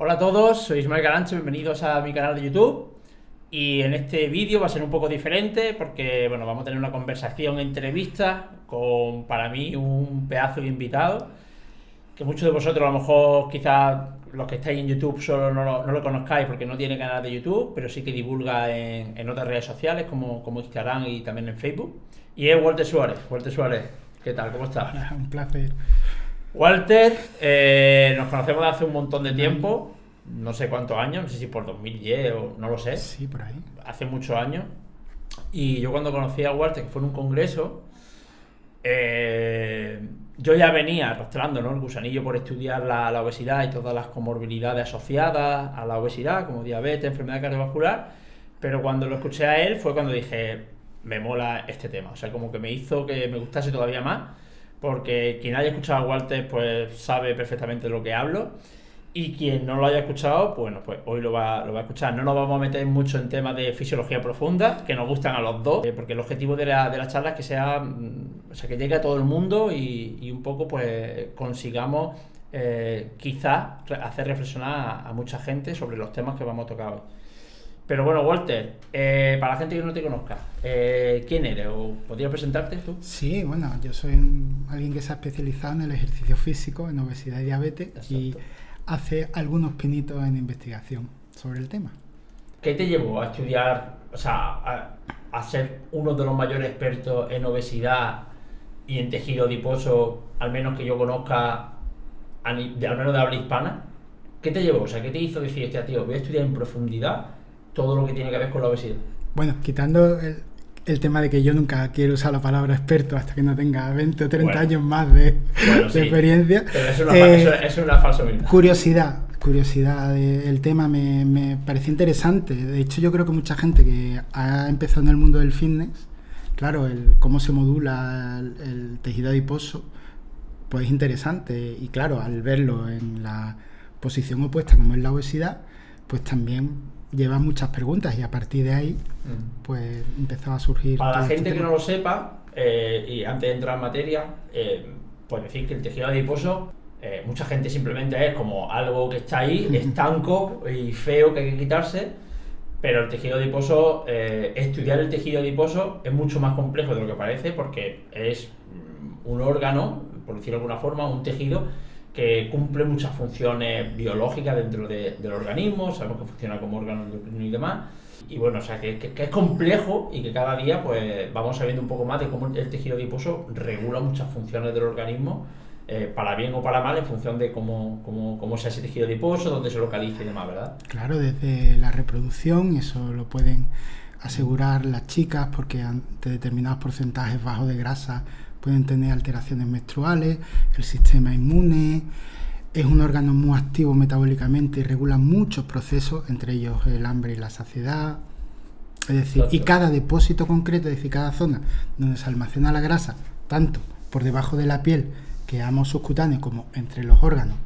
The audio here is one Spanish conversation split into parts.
Hola a todos, soy Ismael Garancho, bienvenidos a mi canal de YouTube. Y en este vídeo va a ser un poco diferente porque bueno, vamos a tener una conversación, entrevista con, para mí, un pedazo de invitado que muchos de vosotros, a lo mejor quizás los que estáis en YouTube solo no lo conozcáis porque no tiene canal de YouTube, pero sí que divulga en otras redes sociales como Instagram y también en Facebook. Y es Walter Suárez. Walter Suárez, ¿qué tal? ¿Cómo estás? Hola, un placer. Walter, nos conocemos de hace un montón de tiempo, no sé cuántos años, no sé si por 2010 o no lo sé. Sí, por ahí. Hace muchos años. Y yo cuando conocí a Walter, que fue en un congreso, yo ya venía arrastrando, ¿no?, el gusanillo por estudiar la obesidad y todas las comorbilidades asociadas a la obesidad, como diabetes, enfermedad cardiovascular, pero cuando lo escuché a él fue cuando dije, me mola este tema, o sea, como que me hizo que me gustase todavía más, porque quien haya escuchado a Walter pues sabe perfectamente de lo que hablo, y quien no lo haya escuchado, bueno, pues hoy lo va a escuchar. No nos vamos a meter mucho en temas de fisiología profunda, que nos gustan a los dos, porque el objetivo de la charla es que sea, o sea, que llegue a todo el mundo y un poco pues consigamos quizás hacer reflexionar a mucha gente sobre los temas que vamos a tocar hoy. Pero bueno, Walter, para la gente que no te conozca, ¿quién eres? ¿O podrías presentarte tú? Sí, bueno, yo soy alguien que se ha especializado en el ejercicio físico, en obesidad y diabetes. Exacto. Y hace algunos pinitos en investigación sobre el tema. ¿Qué te llevó a estudiar, o sea, a ser uno de los mayores expertos en obesidad y en tejido adiposo, al menos que yo conozca, al menos de habla hispana? ¿Qué te llevó? O sea, ¿qué te hizo decir, hostia, tío, voy a estudiar en profundidad todo lo que tiene que ver con la obesidad? Bueno, quitando el tema de que yo nunca quiero usar la palabra experto hasta que no tenga 20 o 30 años más de experiencia. Pero es una falsa humildad. Curiosidad. El tema me pareció interesante. De hecho, yo creo que mucha gente que ha empezado en el mundo del fitness, claro, cómo se modula el tejido adiposo, pues es interesante. Y claro, al verlo en la posición opuesta como es la obesidad, pues también lleva muchas preguntas y a partir de ahí pues empezó a surgir. Para la gente que no lo sepa, y antes de entrar en materia, pues decir que el tejido adiposo, mucha gente simplemente es como algo que está ahí, estanco y feo que hay que quitarse, pero el tejido adiposo, estudiar el tejido adiposo es mucho más complejo de lo que parece, porque es un órgano, por decirlo de alguna forma, un tejido que cumple muchas funciones biológicas dentro del organismo, sabemos que funciona como órgano endocrino y demás, y bueno, o sea, que es complejo y que cada día pues vamos sabiendo un poco más de cómo el tejido adiposo regula muchas funciones del organismo, para bien o para mal, en función de cómo sea ese tejido adiposo, dónde se localice y demás, ¿verdad? Claro, desde la reproducción, eso lo pueden asegurar las chicas, porque ante determinados porcentajes bajos de grasa pueden tener alteraciones menstruales, el sistema inmune, es un órgano muy activo metabólicamente y regula muchos procesos, entre ellos el hambre y la saciedad. Es decir, y cada depósito concreto, es decir, cada zona donde se almacena la grasa, tanto por debajo de la piel, que llamamos subcutáneo, como entre los órganos,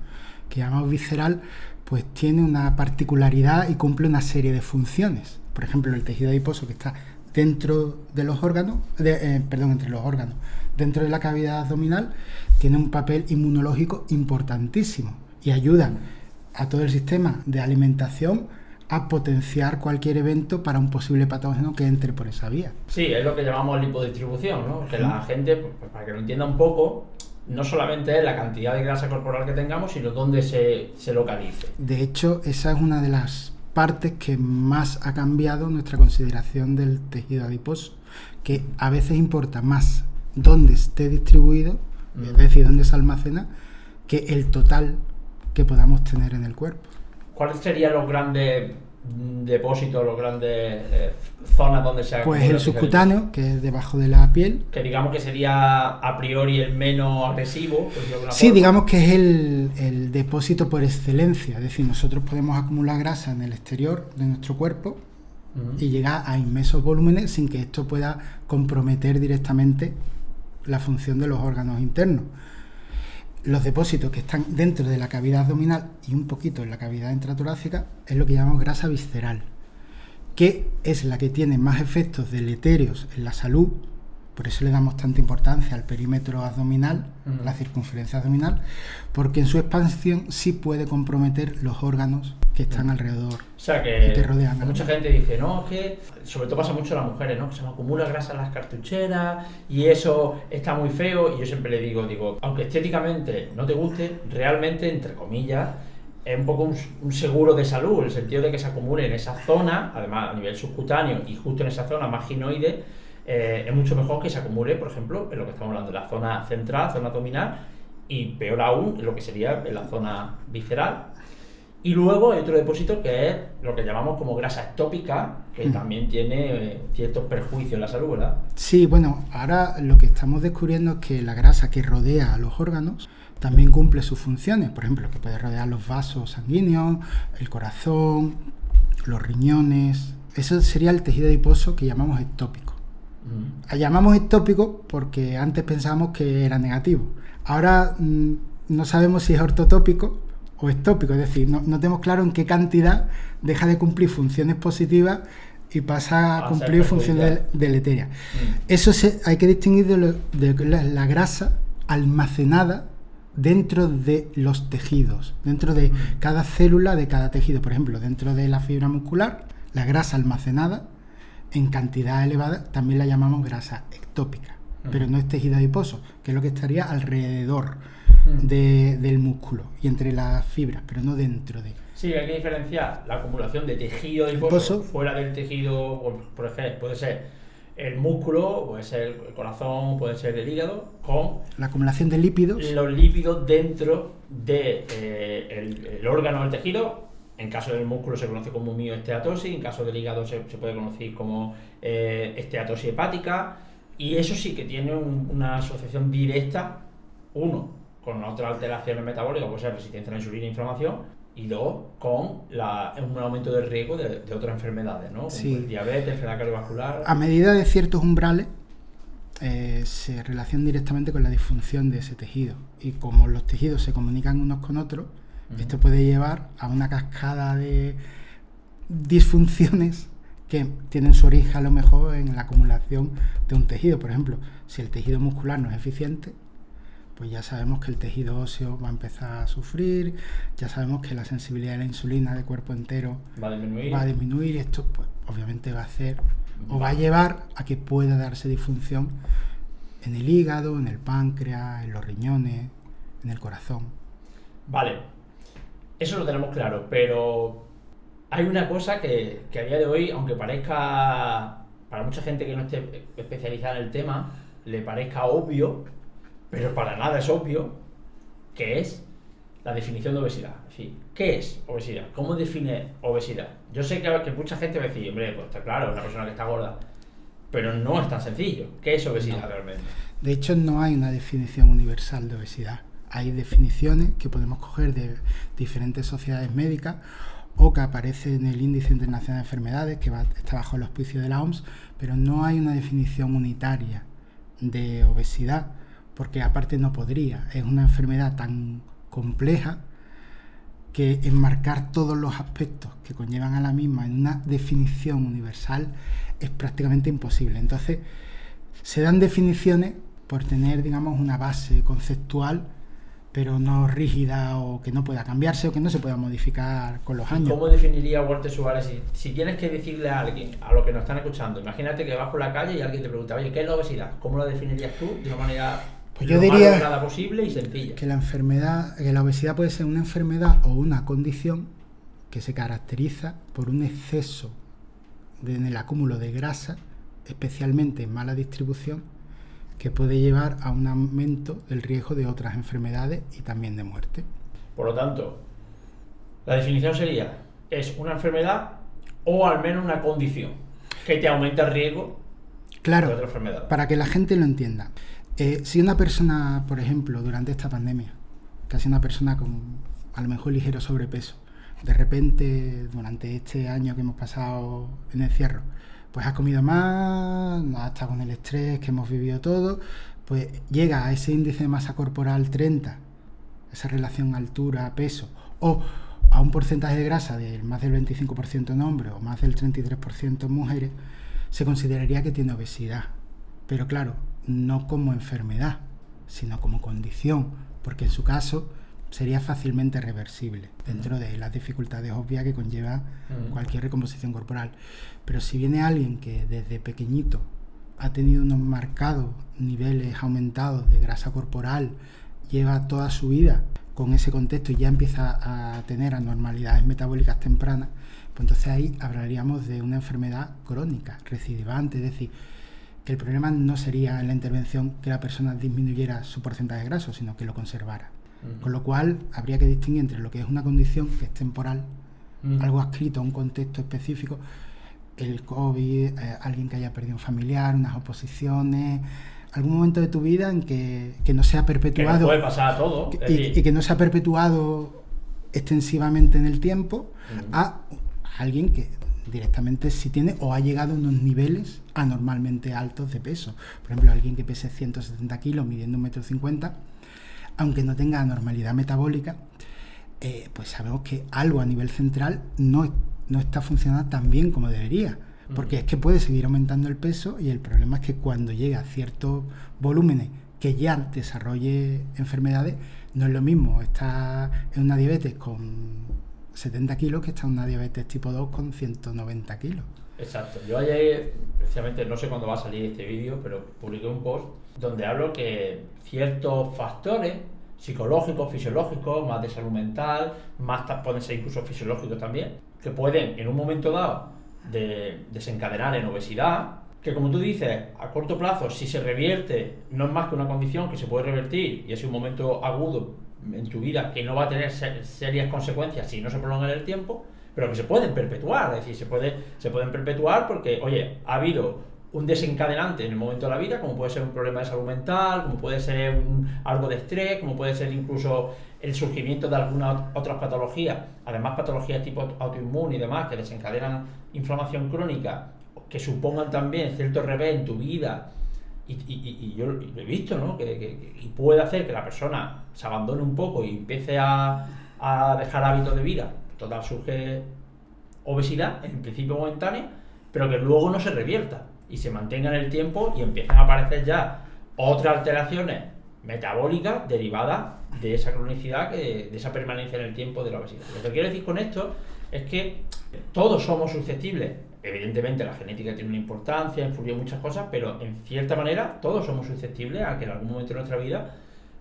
que llamamos visceral, pues tiene una particularidad y cumple una serie de funciones. Por ejemplo, el tejido adiposo, que está dentro de los órganos, entre los órganos, dentro de la cavidad abdominal, tiene un papel inmunológico importantísimo y ayuda a todo el sistema de alimentación a potenciar cualquier evento para un posible patógeno que entre por esa vía. Sí, es lo que llamamos lipodistribución, ¿no? Que la gente, pues, para que lo entienda un poco, no solamente es la cantidad de grasa corporal que tengamos, sino dónde se localice. De hecho, esa es una de las partes que más ha cambiado nuestra consideración del tejido adiposo, que a veces importa más dónde esté distribuido, es decir, dónde se almacena, que el total que podamos tener en el cuerpo. ¿Cuáles serían los grandes depósitos, los grandes zonas donde se acumula? Pues el subcutáneo, que es debajo de la piel. Que digamos que sería a priori el menos agresivo. Sí, digamos que es el depósito por excelencia. Es decir, nosotros podemos acumular grasa en el exterior de nuestro cuerpo y llegar a inmensos volúmenes sin que esto pueda comprometer directamente la función de los órganos internos. Los depósitos que están dentro de la cavidad abdominal y un poquito en la cavidad intratorácica es lo que llamamos grasa visceral, que es la que tiene más efectos deletéreos en la salud, Por eso le damos tanta importancia al perímetro abdominal, la circunferencia abdominal, porque en su expansión sí puede comprometer los órganos que están alrededor. O sea que te rodean, ¿no? Mucha gente dice, no, es que sobre todo pasa mucho a las mujeres, ¿no? Que se me acumula grasa en las cartucheras y eso está muy feo. Y yo siempre le digo, aunque estéticamente no te guste, realmente, entre comillas, es un poco un seguro de salud, en el sentido de que se acumule en esa zona, además a nivel subcutáneo y justo en esa zona maginoide. Es mucho mejor que se acumule, por ejemplo, en lo que estamos hablando, en la zona central, zona abdominal, y peor aún, en lo que sería en la zona visceral. Y luego hay otro depósito que es lo que llamamos como grasa ectópica, que también tiene ciertos perjuicios en la salud, ¿verdad? Sí, bueno, ahora lo que estamos descubriendo es que la grasa que rodea a los órganos también cumple sus funciones. Por ejemplo, que puede rodear los vasos sanguíneos, el corazón, los riñones. Eso sería el tejido adiposo que llamamos ectópico. Llamamos ectópico porque antes pensábamos que era negativo. Ahora no sabemos si es ortotópico o ectópico, es decir, no tenemos claro en qué cantidad deja de cumplir funciones positivas y pasa a cumplir funciones deleterias. Eso hay que distinguir de la grasa almacenada dentro de los tejidos, dentro de cada célula de cada tejido. Por ejemplo, dentro de la fibra muscular, la grasa almacenada en cantidad elevada también la llamamos grasa ectópica, pero no es tejido adiposo, que es lo que estaría alrededor del músculo y entre las fibras, pero no dentro de. Sí, hay que diferenciar la acumulación de tejido adiposo fuera del tejido, por ejemplo, puede ser el músculo, puede ser el corazón, puede ser el hígado, con la acumulación de lípidos. Los lípidos dentro de el órgano del tejido. En caso del músculo se conoce como mioesteatosis, en caso del hígado se puede conocer como esteatosis hepática, y eso sí que tiene una asociación directa, uno, con otras alteraciones metabólicas, puede ser resistencia a la insulina e inflamación, y dos, con un aumento del riesgo de otras enfermedades, ¿no? Sí. Como diabetes, enfermedad cardiovascular. A medida de ciertos umbrales se relacionan directamente con la disfunción de ese tejido, y como los tejidos se comunican unos con otros, esto puede llevar a una cascada de disfunciones que tienen su origen a lo mejor en la acumulación de un tejido. Por ejemplo, si el tejido muscular no es eficiente, pues ya sabemos que el tejido óseo va a empezar a sufrir, ya sabemos que la sensibilidad a la insulina de cuerpo entero va a disminuir, y esto pues obviamente va a llevar a que pueda darse disfunción en el hígado, en el páncreas, en los riñones, en el corazón. Vale. Eso lo tenemos claro, pero hay una cosa que a día de hoy, aunque parezca, para mucha gente que no esté especializada en el tema, le parezca obvio, pero para nada es obvio, que es la definición de obesidad. Es decir, ¿qué es obesidad? ¿Cómo define obesidad? Yo sé que mucha gente va a decir, hombre, pues está claro, una persona que está gorda, pero no es tan sencillo. ¿Qué es obesidad realmente? De hecho, no hay una definición universal de obesidad. Hay definiciones que podemos coger de diferentes sociedades médicas o que aparece en el Índice Internacional de Enfermedades, que está bajo el auspicio de la OMS, pero no hay una definición unitaria de obesidad, porque aparte no podría. Es una enfermedad tan compleja que enmarcar todos los aspectos que conllevan a la misma en una definición universal es prácticamente imposible. Entonces, se dan definiciones por tener, digamos, una base conceptual, pero no rígida, o que no pueda cambiarse o que no se pueda modificar con los años. ¿Cómo definiría Walter Suárez si tienes que decirle a alguien, a los que nos están escuchando, imagínate que vas por la calle y alguien te pregunta, oye, ¿qué es la obesidad? ¿Cómo la definirías tú de una manera pues yo diría nada posible y sencilla? Que la obesidad puede ser una enfermedad o una condición que se caracteriza por un exceso en el acúmulo de grasa, especialmente en mala distribución, que puede llevar a un aumento del riesgo de otras enfermedades y también de muerte. Por lo tanto, la definición sería, es una enfermedad o al menos una condición que te aumenta el riesgo de otra enfermedad. Para que la gente lo entienda. Si una persona, por ejemplo, durante esta pandemia, casi una persona con a lo mejor ligero sobrepeso, de repente, durante este año que hemos pasado en encierro, pues ha comido más, ha estado con el estrés que hemos vivido todo, pues llega a ese índice de masa corporal 30, esa relación altura-peso, o a un porcentaje de grasa de más del 25% en hombres o más del 33% en mujeres, se consideraría que tiene obesidad. Pero claro, no como enfermedad, sino como condición, porque en su caso sería fácilmente reversible dentro de las dificultades obvias que conlleva cualquier recomposición corporal. Pero si viene alguien que desde pequeñito ha tenido unos marcados niveles aumentados de grasa corporal, lleva toda su vida con ese contexto y ya empieza a tener anormalidades metabólicas tempranas, pues entonces ahí hablaríamos de una enfermedad crónica, recidivante, es decir, que el problema no sería en la intervención que la persona disminuyera su porcentaje graso, sino que lo conservara. Con lo cual habría que distinguir entre lo que es una condición que es temporal, algo adscrito a un contexto específico, el COVID, alguien que haya perdido un familiar, unas oposiciones, algún momento de tu vida en que no se ha perpetuado, que puede pasar a todo, y que no se ha perpetuado extensivamente en el tiempo, a alguien que directamente sí tiene o ha llegado a unos niveles anormalmente altos de peso. Por ejemplo, alguien que pese 170 kilos midiendo 1,50 m, aunque no tenga anormalidad metabólica, pues sabemos que algo a nivel central no está funcionando tan bien como debería, porque es que puede seguir aumentando el peso y el problema es que cuando llega a ciertos volúmenes que ya desarrolle enfermedades, no es lo mismo estar en una diabetes con 70 kilos que estar en una diabetes tipo 2 con 190 kilos. Exacto. Yo ayer, precisamente, no sé cuándo va a salir este vídeo, pero publiqué un post donde hablo que ciertos factores psicológicos, fisiológicos, más de salud mental, pueden ser incluso fisiológicos también, que pueden en un momento dado desencadenar en obesidad, que como tú dices, a corto plazo, si se revierte, no es más que una condición que se puede revertir y es un momento agudo en tu vida que no va a tener serias consecuencias si no se prolonga en el tiempo, pero que se pueden perpetuar, es decir, se pueden perpetuar porque, oye, ha habido un desencadenante en el momento de la vida, como puede ser un problema de salud mental, como puede ser algo de estrés, como puede ser incluso el surgimiento de algunas otras patologías, además patologías tipo autoinmune y demás, que desencadenan inflamación crónica, que supongan también cierto revés en tu vida, y yo lo he visto, ¿no? Y puede hacer que la persona se abandone un poco y empiece a dejar hábitos de vida. Total, surge obesidad, en principio momentánea, pero que luego no se revierta y se mantenga en el tiempo y empiezan a aparecer ya otras alteraciones metabólicas derivadas de esa cronicidad, de esa permanencia en el tiempo de la obesidad. Lo que quiero decir con esto es que todos somos susceptibles. Evidentemente la genética tiene una importancia, influye en muchas cosas, pero en cierta manera todos somos susceptibles a que en algún momento de nuestra vida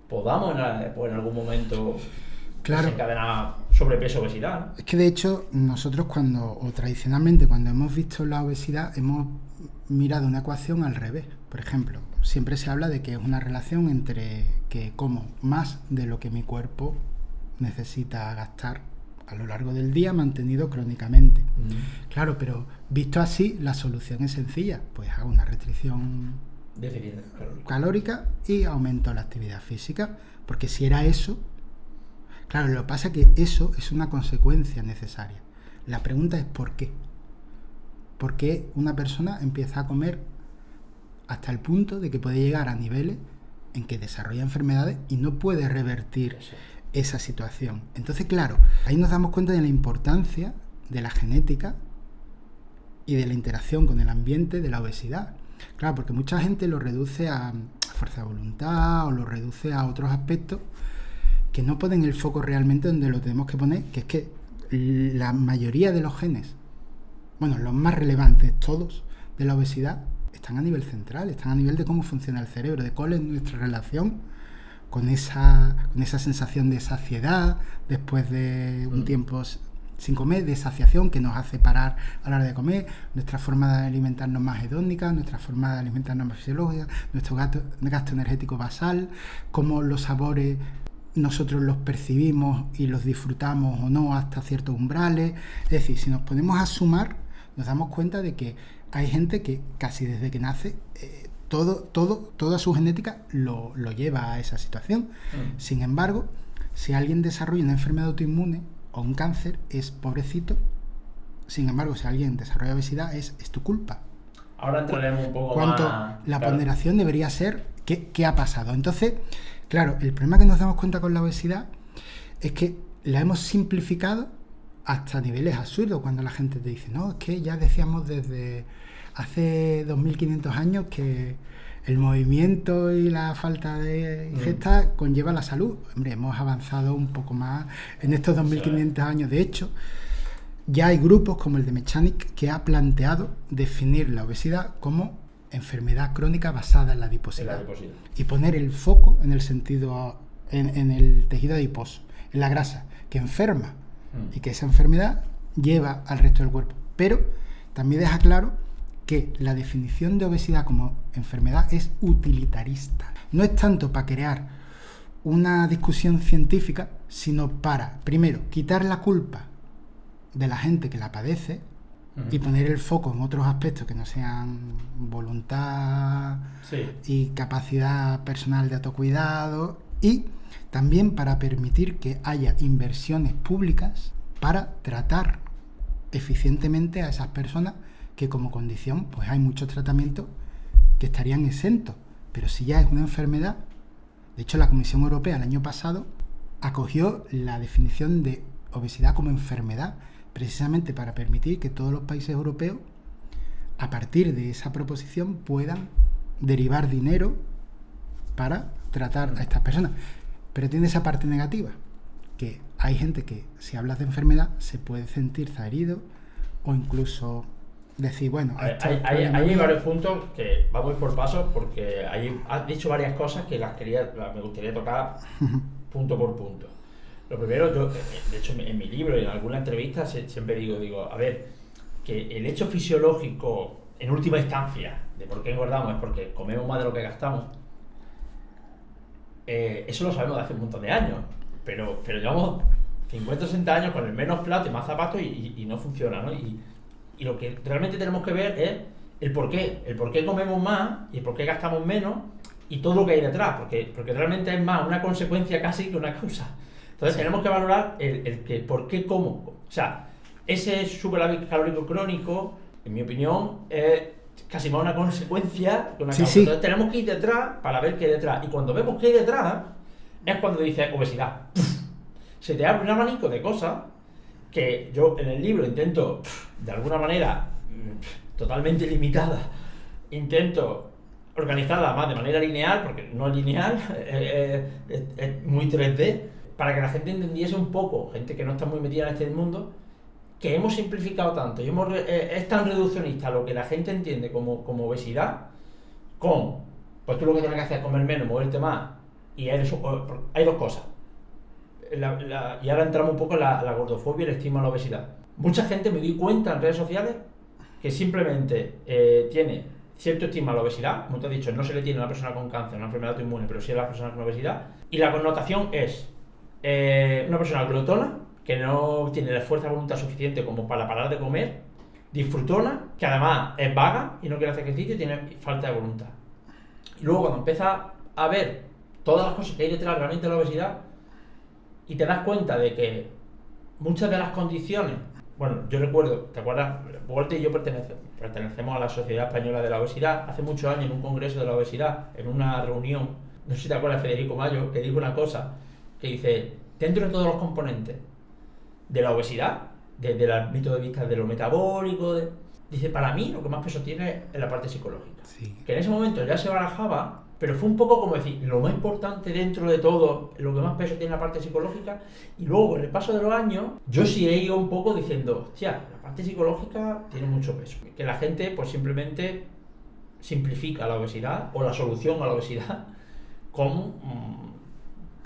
podamos en algún momento desencadenar sobrepeso, obesidad, ¿no? Es que de hecho nosotros tradicionalmente cuando hemos visto la obesidad hemos mirado una ecuación al revés. Por ejemplo, siempre se habla de que es una relación entre que como más de lo que mi cuerpo necesita gastar a lo largo del día mantenido crónicamente. Claro, pero visto así, la solución es sencilla. Pues hago una restricción calórica y aumento la actividad física. Porque si era eso, claro, lo que pasa es que eso es una consecuencia necesaria. La pregunta es ¿por qué? ¿Por qué una persona empieza a comer hasta el punto de que puede llegar a niveles en que desarrolla enfermedades y no puede revertir esa situación? Entonces, claro, ahí nos damos cuenta de la importancia de la genética y de la interacción con el ambiente de la obesidad. Claro, porque mucha gente lo reduce a fuerza de voluntad o lo reduce a otros aspectos que no ponen el foco realmente donde lo tenemos que poner, que es que la mayoría de los genes, bueno, los más relevantes todos de la obesidad, están a nivel central, están a nivel de cómo funciona el cerebro, de cuál es nuestra relación con esa sensación de saciedad después de un tiempo sin comer, de saciación que nos hace parar a la hora de comer, nuestra forma de alimentarnos más hedónica, nuestra forma de alimentarnos más fisiológica, nuestro gasto energético basal, cómo los sabores nosotros los percibimos y los disfrutamos o no hasta ciertos umbrales. Es decir, si nos ponemos a sumar, nos damos cuenta de que hay gente que casi desde que nace toda su genética lo lleva a esa situación. Sin embargo, si alguien desarrolla una enfermedad autoinmune o un cáncer, es pobrecito. Sin embargo, si alguien desarrolla obesidad, es tu culpa. Ahora entraremos un poco cuanto más... La ponderación debería ser ¿qué ha pasado? Entonces, claro, el problema que nos damos cuenta con la obesidad es que la hemos simplificado hasta niveles absurdos. Cuando la gente te dice, no, es que ya decíamos desde hace 2500 años que el movimiento y la falta de ingesta conlleva la salud. Hombre, hemos avanzado un poco más en estos 2500 años. De hecho, ya hay grupos como el de Mechanic que ha planteado definir la obesidad como enfermedad crónica basada en la adiposidad. Y poner el foco en el sentido, en el tejido adiposo, en la grasa, que enferma y que esa enfermedad lleva al resto del cuerpo. Pero también deja claro que la definición de obesidad como enfermedad es utilitarista. No es tanto para crear una discusión científica, sino para, primero, quitar la culpa de la gente que la padece y poner el foco en otros aspectos que no sean voluntad y capacidad personal de autocuidado, y también para permitir que haya inversiones públicas para tratar eficientemente a esas personas que como condición pues hay muchos tratamientos que estarían exentos, pero si ya es una enfermedad. De hecho, la Comisión Europea el año pasado acogió la definición de obesidad como enfermedad precisamente para permitir que todos los países europeos, a partir de esa proposición, puedan derivar dinero para tratar a estas personas. Pero tiene esa parte negativa, que hay gente que si hablas de enfermedad se puede sentir zaherido o incluso decir, bueno... Hay varios puntos que vamos por pasos, porque has dicho varias cosas que me gustaría tocar punto por punto. Lo primero, yo, de hecho, en mi libro y en alguna entrevista siempre digo, a ver, que el hecho fisiológico, en última instancia, de por qué engordamos es porque comemos más de lo que gastamos. Eso lo sabemos de hace un montón de años, pero llevamos 50 o 60 años con el menos plato y más zapatos y no funciona, ¿no? Y lo que realmente tenemos que ver es el por qué comemos más y el por qué gastamos menos y todo lo que hay detrás, porque realmente es más una consecuencia casi que una causa. Entonces tenemos que valorar el que, por qué como. O sea, ese superávit calórico crónico, en mi opinión, es casi más una consecuencia que una causa. Entonces tenemos que ir detrás para ver qué hay detrás. Y cuando vemos qué hay detrás, es cuando dice obesidad. Se te abre un abanico de cosas que yo en el libro intento, de alguna manera, totalmente limitada, intento organizarla más de manera lineal, porque no es lineal, es muy 3D, para que la gente entendiese un poco, gente que no está muy metida en este mundo, que hemos simplificado tanto y es tan reduccionista lo que la gente entiende como obesidad, pues tú lo que tienes que hacer es comer menos, moverte más, y hay dos cosas. Y ahora entramos un poco en la gordofobia y el estigma de la obesidad. Mucha gente, me di cuenta en redes sociales, que simplemente tiene cierto estigma a la obesidad, como te he dicho, no se le tiene a una persona con cáncer, una enfermedad autoinmune, pero sí a las personas con obesidad, y la connotación es una persona glotona, que no tiene la fuerza de voluntad suficiente como para parar de comer, disfrutona, que además es vaga y no quiere hacer ejercicio y tiene falta de voluntad. Y luego cuando empiezas a ver todas las cosas que hay detrás realmente de la obesidad y te das cuenta de que muchas de las condiciones, bueno, yo recuerdo, ¿te acuerdas? Walter y yo pertenecemos a la Sociedad Española de la Obesidad. Hace muchos años en un congreso de la obesidad, en una reunión, no sé si te acuerdas, Federico Mayo, que dijo una cosa que dice, dentro de todos los componentes de la obesidad, desde el ámbito de vista de lo metabólico, dice, para mí lo que más peso tiene es la parte psicológica. Sí. Que en ese momento ya se barajaba, pero fue un poco como decir, lo más importante dentro de todo, lo que más peso tiene la parte psicológica, y luego con el paso de los años, yo sí he ido un poco diciendo, hostia, la parte psicológica tiene mucho peso. Que la gente pues simplemente simplifica la obesidad, o la solución a la obesidad, con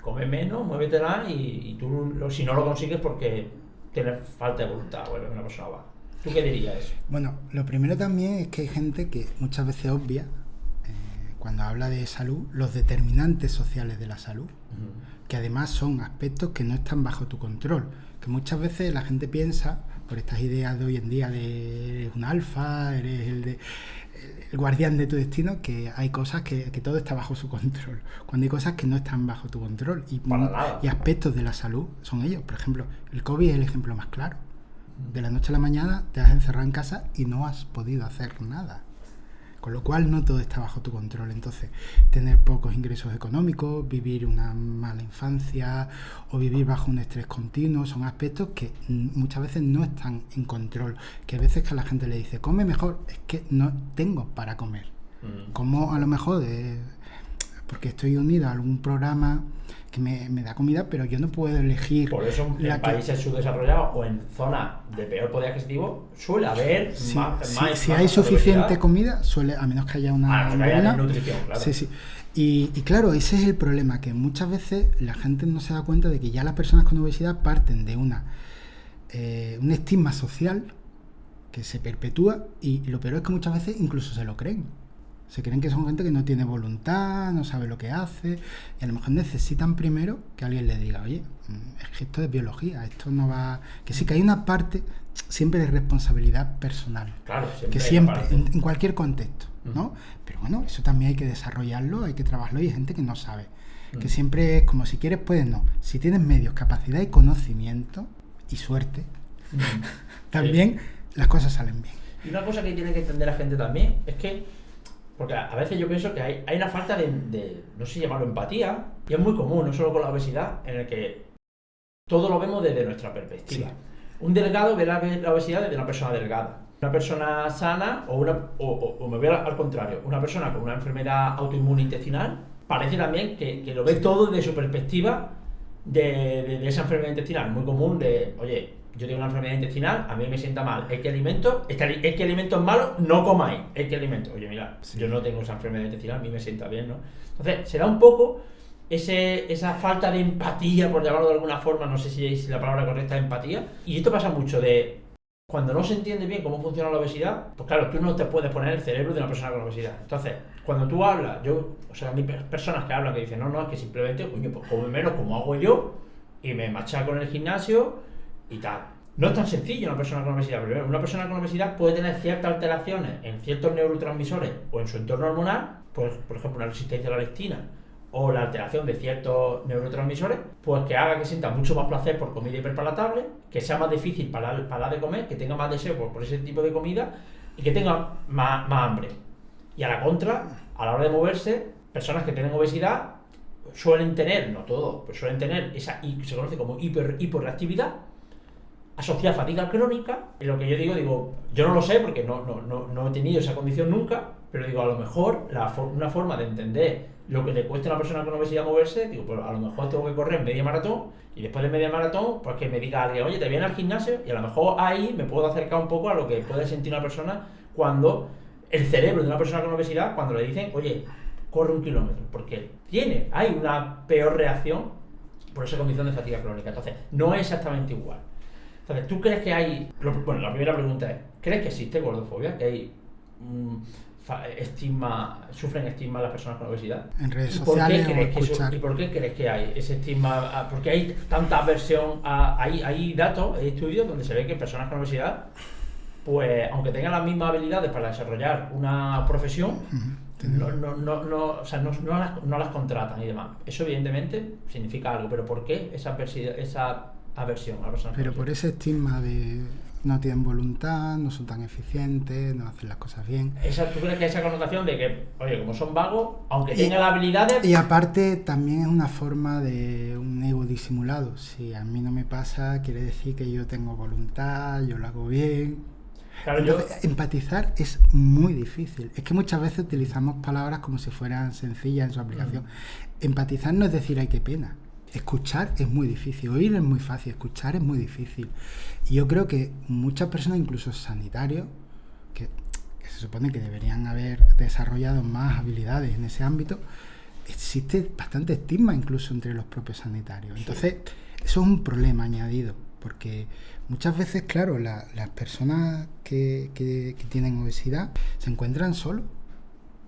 come menos, muévetela, y tú si no lo consigues porque tienes falta de voluntad o eres una persona vaga. ¿Tú qué dirías eso? Bueno, lo primero también es que hay gente que muchas veces obvia, cuando habla de salud, los determinantes sociales de la salud, que además son aspectos que no están bajo tu control, que muchas veces la gente piensa, por estas ideas de hoy en día de eres un alfa, eres el guardián de tu destino, que hay cosas que todo está bajo su control, cuando hay cosas que no están bajo tu control, y aspectos de la salud son ellos. Por ejemplo, el COVID es el ejemplo más claro. De la noche a la mañana te has encerrado en casa y no has podido hacer nada. Con lo cual no todo está bajo tu control. Entonces, tener pocos ingresos económicos, vivir una mala infancia o vivir bajo un estrés continuo, son aspectos que muchas veces no están en control. Que a veces que a la gente le dice, come mejor, es que no tengo para comer. Como a lo mejor, porque estoy unido a algún programa que me da comida, pero yo no puedo elegir. Por eso en países subdesarrollados o en zonas de peor poder adquisitivo suele haber si más hay suficiente comida, a menos que haya una nutrición, claro. Sí. Y claro, ese es el problema, que muchas veces la gente no se da cuenta de que ya las personas con obesidad parten de un estigma social que se perpetúa, y lo peor es que muchas veces incluso se lo creen. Se creen que son gente que no tiene voluntad, no sabe lo que hace, y a lo mejor necesitan primero que alguien les diga, oye, es que esto es biología, esto no va... Que sí, que hay una parte siempre de responsabilidad personal. Claro, que siempre, en cualquier contexto, ¿no? Pero bueno, eso también hay que desarrollarlo, hay que trabajarlo, y hay gente que no sabe. Que siempre es como si quieres, puedes, no. Si tienes medios, capacidad y conocimiento, y suerte, también las cosas salen bien. Y una cosa que tiene que entender la gente también es que, porque a veces yo pienso que hay una falta de, no sé si llamarlo empatía, y es muy común, no solo con la obesidad, en el que todo lo vemos desde nuestra perspectiva. Sí. Un delgado ve la obesidad desde una persona delgada. Una persona sana, o me voy al contrario, una persona con una enfermedad autoinmune intestinal, parece también que lo ve todo desde su perspectiva de esa enfermedad intestinal. Muy común de, oye, yo tengo una enfermedad intestinal, a mí me sienta mal, es que alimentos malos no comáis, es que alimentos. Oye, mira, yo no tengo esa enfermedad intestinal, a mí me sienta bien, ¿no? Entonces, se da un poco esa falta de empatía, por llamarlo de alguna forma, no sé si la palabra correcta es empatía, y esto pasa mucho de cuando no se entiende bien cómo funciona la obesidad, pues claro, tú no te puedes poner el cerebro de una persona con obesidad. Entonces, cuando tú hablas, hay personas que hablan que dicen, no, es que simplemente, coño, pues come menos como hago yo, y me machaco en el gimnasio, y tal. No es tan sencillo una persona con obesidad. Primero, una persona con obesidad puede tener ciertas alteraciones en ciertos neurotransmisores o en su entorno hormonal, pues, por ejemplo, una resistencia a la leptina o la alteración de ciertos neurotransmisores, pues que haga que sienta mucho más placer por comida hiperpalatable, que sea más difícil para de comer, que tenga más deseo por ese tipo de comida y que tenga más hambre. Y a la contra, a la hora de moverse, personas que tienen obesidad suelen tener, no todos, pero suelen tener esa, y se conoce como hiperreactividad, asociada a fatiga crónica. Y lo que yo digo, yo no lo sé porque no he tenido esa condición nunca, pero digo, a lo mejor una forma de entender lo que le cuesta a una persona con obesidad moverse, digo, pues a lo mejor tengo que correr media maratón, y después de media maratón, pues que me diga alguien, oye, te vienes al gimnasio, y a lo mejor ahí me puedo acercar un poco a lo que puede sentir una persona cuando el cerebro de una persona con obesidad, cuando le dicen, oye, corre 1 kilómetro, porque hay una peor reacción por esa condición de fatiga crónica. Entonces, no es exactamente igual. Entonces, ¿tú crees que hay...? Bueno, la primera pregunta es, ¿crees que existe gordofobia? ¿Que hay sufren estigma las personas con obesidad? En redes sociales ¿Y por qué crees que hay ese estigma? ¿Por qué hay tanta aversión? Hay datos, hay estudios donde se ve que personas con obesidad, pues, aunque tengan las mismas habilidades para desarrollar una profesión, no las contratan y demás. Eso evidentemente significa algo, pero ¿por qué esa aversión a las personas? Pero por ese estigma de no tienen voluntad, no son tan eficientes, no hacen las cosas bien. ¿Tú crees que esa connotación de que, oye, como son vagos, aunque tengan las habilidades... Y aparte también es una forma de un ego disimulado. Si a mí no me pasa, quiere decir que yo tengo voluntad, yo lo hago bien. Claro, entonces, empatizar es muy difícil. Es que muchas veces utilizamos palabras como si fueran sencillas en su aplicación. Empatizar no es decir, ay, qué pena. Escuchar es muy difícil, oír es muy fácil, escuchar es muy difícil. Y yo creo que muchas personas, incluso sanitarios, que se supone que deberían haber desarrollado más habilidades en ese ámbito, existe bastante estigma incluso entre los propios sanitarios. Entonces, eso es un problema añadido, porque muchas veces, claro, las personas que tienen obesidad se encuentran solos,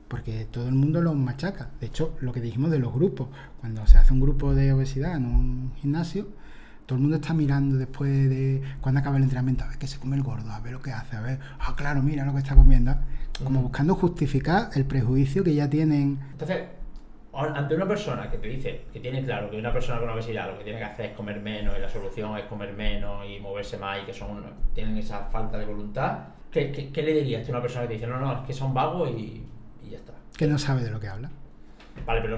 porque todo el mundo los machaca. De hecho, lo que dijimos de los grupos, cuando se hace un grupo de obesidad en un gimnasio, todo el mundo está mirando después de cuando acaba el entrenamiento, a ver qué se come el gordo, a ver lo que hace, a ver, claro, mira lo que está comiendo, como buscando justificar el prejuicio que ya tienen. Entonces, ante una persona que te dice que tiene claro que una persona con obesidad lo que tiene que hacer es comer menos y la solución es comer menos y moverse más y que tienen esa falta de voluntad, ¿qué le dirías a una persona que te dice, no, es que son vagos y ya está? Que no sabe de lo que habla. Vale, pero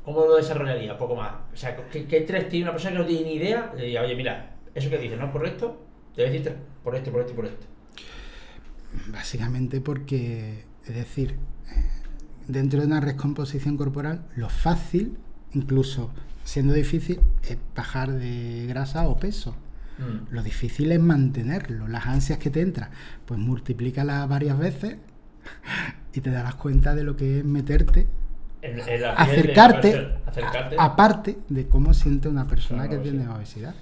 ¿cómo lo desarrollaría? Un poco más. O sea, ¿qué tres tiene una persona que no tiene ni idea? Le diría, oye, mira, eso que dices no es correcto, te voy a decir por esto, por esto y por esto. Básicamente porque, es decir, dentro de una recomposición corporal, lo fácil, incluso siendo difícil, es bajar de grasa o peso. Lo difícil es mantenerlo. Las ansias que te entran, pues multiplícalas varias veces y te darás cuenta de lo que es meterte, en la acercarte. acercarte. Aparte de cómo siente una persona que tiene obesidad.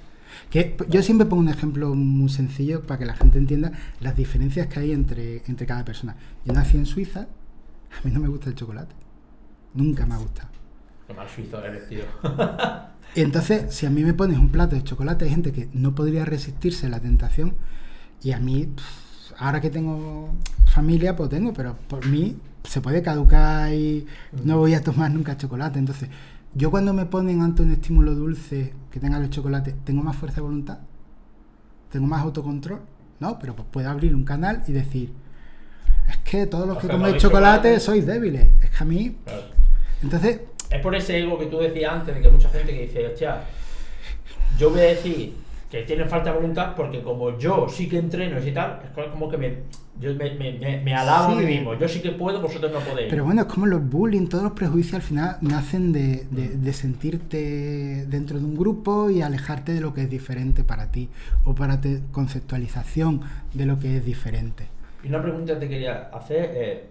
Que yo siempre pongo un ejemplo muy sencillo para que la gente entienda las diferencias que hay entre cada persona. Yo nací en Suiza, a mí no me gusta el chocolate. Nunca me ha gustado. Qué mal suizo eres, tío. Y entonces, si a mí me pones un plato de chocolate, hay gente que no podría resistirse a la tentación. Y a mí, ahora que tengo familia, pues tengo, pero por mí se puede caducar y no voy a tomar nunca chocolate. Entonces, yo cuando me ponen ante un estímulo dulce que tenga los chocolates, ¿tengo más fuerza de voluntad? ¿Tengo más autocontrol? No, pero pues puedo abrir un canal y decir, es que todos los que comen chocolate sois débiles. Es que a mí... Claro. Entonces... Es por ese ego que tú decías antes, de que mucha gente que dice, hostia, yo voy a decir que tienen falta de voluntad porque como yo sí que entreno y tal, es como que me alabo a mí mismo. Yo sí que puedo, vosotros no podéis. Pero bueno, es como los bullying, todos los prejuicios al final nacen de sentirte dentro de un grupo y alejarte de lo que es diferente para ti o para tu conceptualización de lo que es diferente. Y una pregunta que te quería hacer,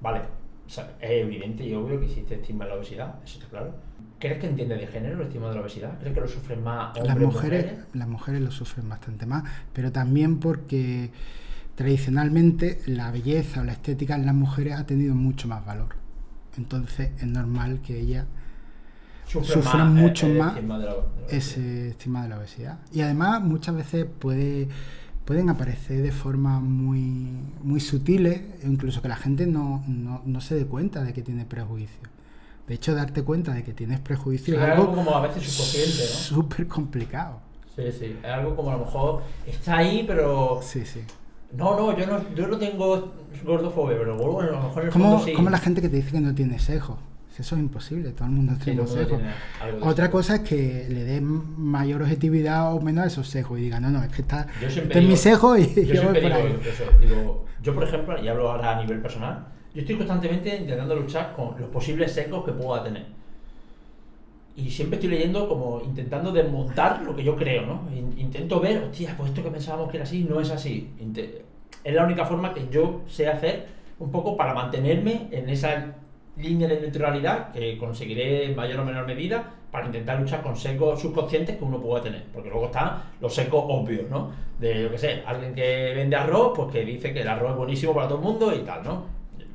vale, o sea, es evidente y obvio que existe estigma de la obesidad, eso está claro. ¿Crees que entiende de género el estigma de la obesidad? ¿Crees que lo sufren más hombres o mujeres? Las mujeres lo sufren bastante más, pero también porque tradicionalmente la belleza o la estética en las mujeres ha tenido mucho más valor. Entonces es normal que ellas sufran mucho más ese estigma de la obesidad. Y además muchas veces pueden aparecer de formas muy sutiles, incluso que la gente no se dé cuenta de que tiene prejuicios. De hecho, darte cuenta de que tienes prejuicios es algo como a veces subconsciente, ¿no? Súper complicado. Sí, es algo como a lo mejor está ahí, pero... Sí. No, yo no tengo gordofobia, pero bueno, a lo mejor en el fondo sí. Como la gente que te dice que no tiene sejos. Eso es imposible, todo el mundo tiene sejos. Otra cosa es que le des mayor objetividad o menos a esos sejos y diga, no, es que este es mi sejo y yo voy por ahí. Yo, por ejemplo, y hablo ahora a nivel personal, yo estoy constantemente intentando luchar con los posibles sesgos que pueda tener. Y siempre estoy leyendo como intentando desmontar lo que yo creo, ¿no? Intento ver, hostia, pues esto que pensábamos que era así, no es así. Es la única forma que yo sé hacer un poco para mantenerme en esa línea de neutralidad que conseguiré en mayor o menor medida para intentar luchar con sesgos subconscientes que uno pueda tener. Porque luego están los sesgos obvios, ¿no? De, yo qué sé, alguien que vende arroz, pues que dice que el arroz es buenísimo para todo el mundo y tal, ¿no?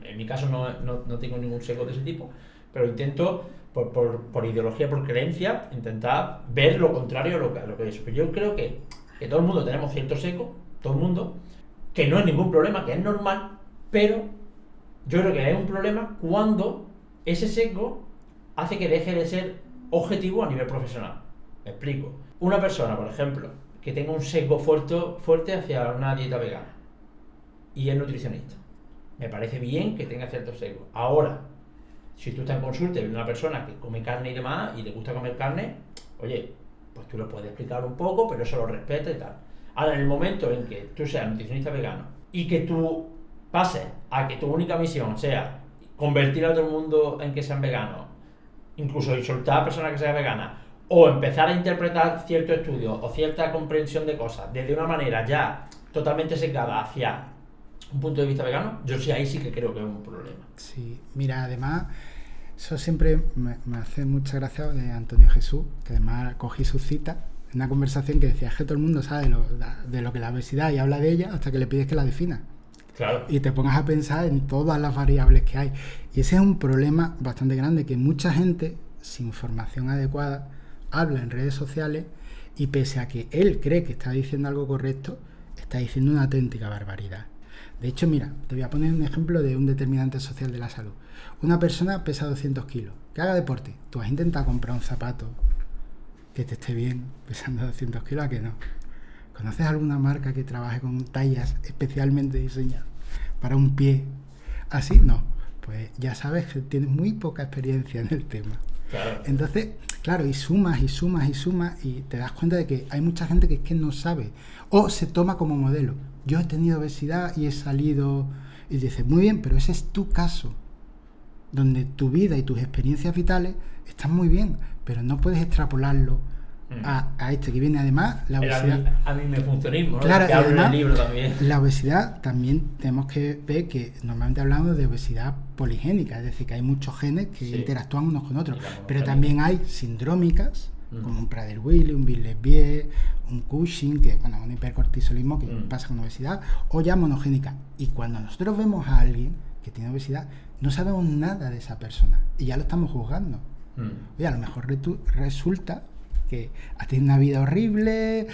En mi caso no tengo ningún sesgo de ese tipo, pero intento, por ideología, por creencia, intentar ver lo contrario a lo que es. Pero yo creo que todo el mundo tenemos cierto sesgo, todo el mundo, que no es ningún problema, que es normal, pero yo creo que es un problema cuando ese sesgo hace que deje de ser objetivo a nivel profesional. Me explico. Una persona, por ejemplo, que tenga un sesgo fuerte hacia una dieta vegana y es nutricionista, me parece bien que tenga ciertos sesgos. Ahora, si tú estás en consulta y ves una persona que come carne y demás y le gusta comer carne, oye, pues tú lo puedes explicar un poco, pero eso lo respeta y tal. Ahora, en el momento en que tú seas nutricionista vegano y que tú pases a que tu única misión sea convertir a todo el mundo en que sean veganos, incluso insultar a personas que sean veganas, o empezar a interpretar ciertos estudios o cierta comprensión de cosas desde una manera ya totalmente sesgada hacia un punto de vista vegano, yo sí ahí sí que creo que es un problema. Sí, mira, además, eso siempre me hace mucha gracia de Antonio Jesús, que además cogí su cita en una conversación que decía, es que todo el mundo sabe de lo que es la obesidad y habla de ella hasta que le pides que la defina. Claro. Y te pongas a pensar en todas las variables que hay. Y ese es un problema bastante grande, que mucha gente, sin formación adecuada, habla en redes sociales y pese a que él cree que está diciendo algo correcto, está diciendo una auténtica barbaridad. De hecho, mira, te voy a poner un ejemplo de un determinante social de la salud. Una persona pesa 200 kilos, que haga deporte. Tú has intentado comprar un zapato que te esté bien pesando 200 kilos, ¿a que no? ¿Conoces alguna marca que trabaje con tallas especialmente diseñadas para un pie así? No. Pues ya sabes que tienes muy poca experiencia en el tema. Claro. Entonces, claro, y sumas y te das cuenta de que hay mucha gente que es que no sabe o se toma como modelo. Yo he tenido obesidad y he salido y dices, muy bien, pero ese es tu caso. donde tu vida y tus experiencias vitales están muy bien, pero no puedes extrapolarlo a este que viene. Además, la obesidad... A mí me funcionismo, ¿no? Claro, que hablo además, en el libro también. La obesidad también tenemos que ver que normalmente hablamos de obesidad poligénica, es decir, que hay muchos genes que interactúan unos con otros, pero también hay sindrómicas, como un Prader-Willi, un Villeneuve, un Cushing, que bueno, un hipercortisolismo que pasa con obesidad, o ya monogénica. Y cuando nosotros vemos a alguien que tiene obesidad, no sabemos nada de esa persona y ya lo estamos juzgando. Oye, a lo mejor resulta que ha tenido una vida horrible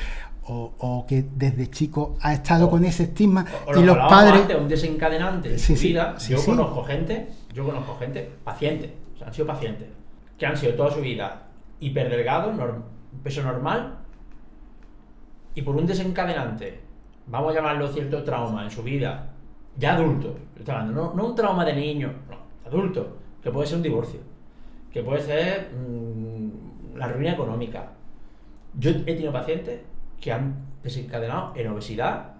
o que desde chico ha estado con ese estigma y los padres... Antes, un desencadenante de su vida. Yo conozco gente, pacientes, o sea, han sido pacientes, que han sido toda su vida hiperdelgados, peso normal, y por un desencadenante, vamos a llamarlo cierto trauma en su vida, ya adulto, no un trauma de niño, no, adulto, que puede ser un divorcio, que puede ser la ruina económica. Yo he tenido pacientes que han desencadenado en obesidad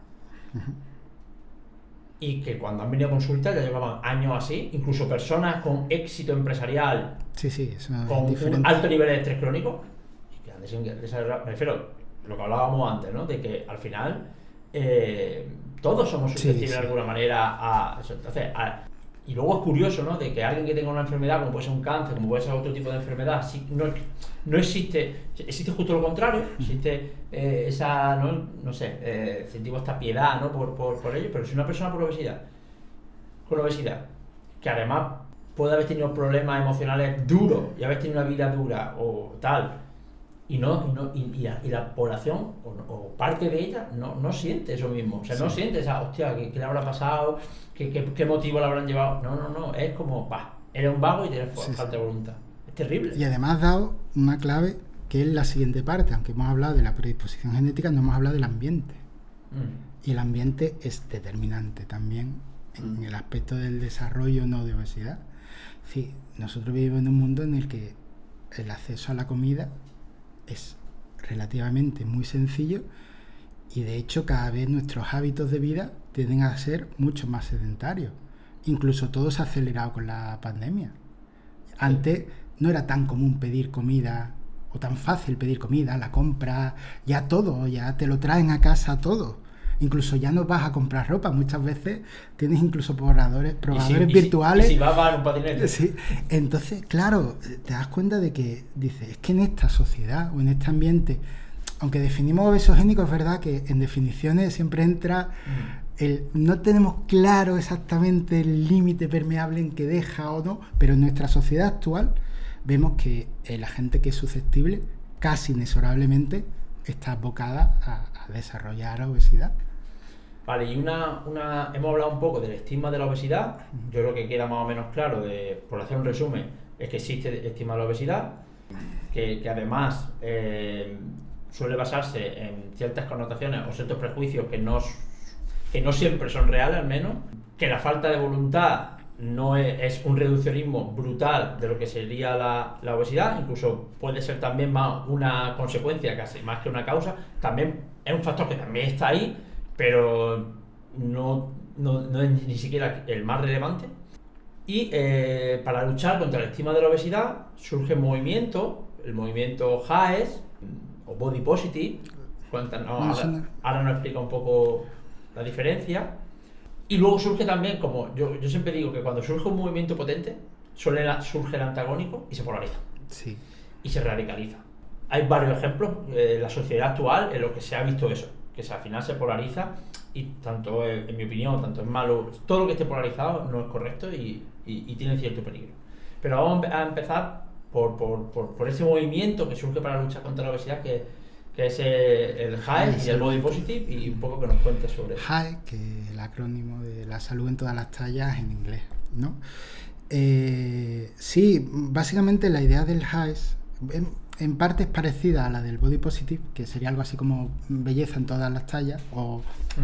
y que cuando han venido a consulta ya llevaban años así, incluso personas con éxito empresarial, eso con es un alto nivel de estrés crónico, y que han me refiero a lo que hablábamos antes, ¿no? De que al final todos somos susceptibles de alguna manera a eso. Entonces, y luego es curioso, ¿no? De que alguien que tenga una enfermedad, como puede ser un cáncer, como puede ser otro tipo de enfermedad, no existe justo lo contrario, existe esa, no sé, sentimos esta piedad, ¿no? por ello, pero si una persona con obesidad, que además puede haber tenido problemas emocionales duros y haber tenido una vida dura o tal, y la población o parte de ella no siente eso mismo, o sea, no siente esa, hostia, ¿qué le habrá pasado? ¿Qué motivo le habrán llevado? No, es como, eres un vago y tienes falta de voluntad. Es terrible. Y además has dado una clave que es la siguiente parte, aunque hemos hablado de la predisposición genética, no hemos hablado del ambiente. Y el ambiente es determinante también en el aspecto del desarrollo no de obesidad. Sí, nosotros vivimos en un mundo en el que el acceso a la comida es relativamente muy sencillo y de hecho cada vez nuestros hábitos de vida tienden a ser mucho más sedentarios. Incluso todo se ha acelerado con la pandemia. Antes no era tan común pedir comida o tan fácil pedir comida, la compra, ya todo, ya te lo traen a casa todo. Incluso ya no vas a comprar ropa, muchas veces tienes incluso probadores virtuales. Y si vas a un patinete. Sí. Entonces, claro, te das cuenta de que dices, es que en esta sociedad o en este ambiente, aunque definimos obesogénico, es verdad que en definiciones siempre entra no tenemos claro exactamente el límite permeable en que deja o no, pero en nuestra sociedad actual vemos que la gente que es susceptible casi inexorablemente está abocada a desarrollar obesidad. Vale, y hemos hablado un poco del estigma de la obesidad. Yo creo que queda más o menos claro, por hacer un resumen, es que existe estigma de la obesidad, que además suele basarse en ciertas connotaciones o ciertos prejuicios que no siempre son reales, al menos, que la falta de voluntad no es un reduccionismo brutal de lo que sería la obesidad, incluso puede ser también más una consecuencia casi más que una causa. También es un factor que también está ahí, pero no es ni siquiera el más relevante. Y para luchar contra el estigma de la obesidad surge el movimiento HAES o Body Positive. Ahora nos explica un poco la diferencia. Y luego surge también, como yo siempre digo, que cuando surge un movimiento potente, surge el antagónico y se polariza. Sí. Y se radicaliza. Hay varios ejemplos en la sociedad actual en lo que se ha visto eso, que al final se polariza y tanto, en mi opinión, tanto es malo, todo lo que esté polarizado no es correcto y tiene cierto peligro. Pero vamos a empezar por ese movimiento que surge para luchar contra la obesidad, que es el HAES y el Body Positive, y un poco que nos cuentes sobre eso. HAES, que es el acrónimo de la salud en todas las tallas en inglés, ¿no? Sí, básicamente la idea del HAES en parte es parecida a la del Body Positive, que sería algo así como belleza en todas las tallas,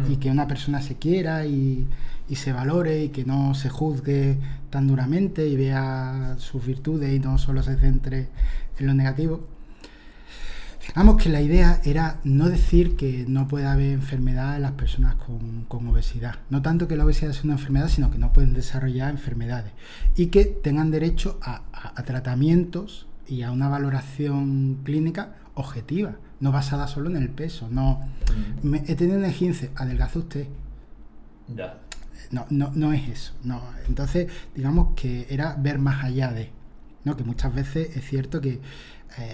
y que una persona se quiera y se valore y que no se juzgue tan duramente y vea sus virtudes y no solo se centre en lo negativo. Digamos que la idea era no decir que no puede haber enfermedad en las personas con obesidad. No tanto que la obesidad sea una enfermedad, sino que no pueden desarrollar enfermedades. Y que tengan derecho a tratamientos y a una valoración clínica objetiva, no basada solo en el peso. No, he tenido un esguince, adelgaza usted. Ya. No es eso. No. Entonces, digamos que era ver más allá de, ¿no? Que muchas veces es cierto que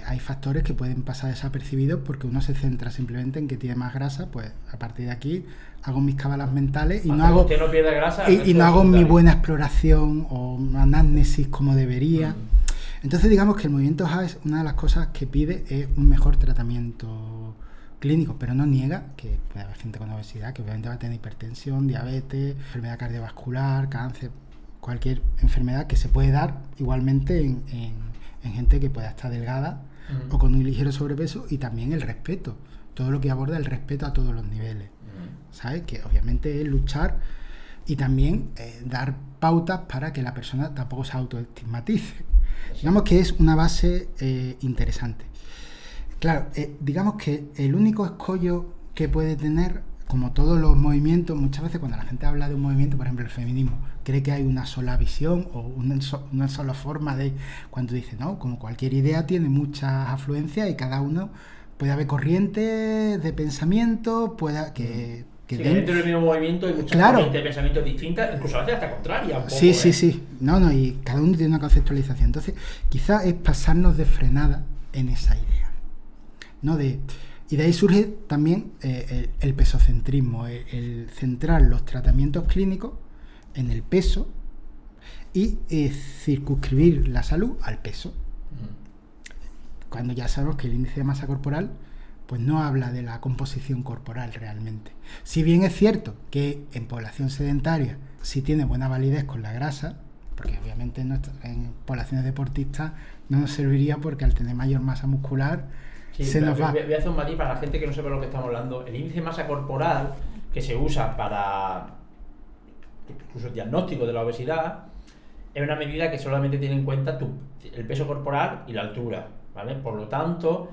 hay factores que pueden pasar desapercibidos porque uno se centra simplemente en que tiene más grasa, pues a partir de aquí hago mis cábalas mentales y no hago, usted no pierda grasa, y no hago mi buena exploración o anamnesis como debería. Entonces digamos que el movimiento HAES, una de las cosas que pide es un mejor tratamiento clínico, pero no niega que puede haber gente con obesidad que obviamente va a tener hipertensión, diabetes, enfermedad cardiovascular, cáncer, cualquier enfermedad que se puede dar igualmente en gente que pueda estar delgada o con un ligero sobrepeso, y también el respeto, todo lo que aborda el respeto a todos los niveles, ¿sabes? Que obviamente es luchar y también dar pautas para que la persona tampoco se autoestigmatice. Digamos que es una base interesante. Claro, digamos que el único escollo que puede tener, como todos los movimientos, muchas veces cuando la gente habla de un movimiento, por ejemplo el feminismo, cree que hay una sola visión o una sola forma de, cuando dice, no, como cualquier idea tiene muchas afluencias y cada uno puede haber corrientes de pensamiento, pueda que sí, dentro del mismo movimiento hay muchas corrientes de pensamiento distintas, incluso a veces hasta contrarias. Sí. No, y cada uno tiene una conceptualización. Entonces, quizás es pasarnos de frenada en esa idea, ¿no? Y de ahí surge también el pesocentrismo, el centrar los tratamientos clínicos en el peso y circunscribir la salud al peso. Cuando ya sabemos que el índice de masa corporal pues no habla de la composición corporal realmente. Si bien es cierto que en población sedentaria sí tiene buena validez con la grasa, porque obviamente en poblaciones deportistas no nos serviría porque al tener mayor masa muscular se nos va. Voy a hacer un matiz para la gente que no sepa lo que estamos hablando. El índice de masa corporal que se usa para incluso el diagnóstico de la obesidad es una medida que solamente tiene en cuenta el peso corporal y la altura, ¿vale? Por lo tanto,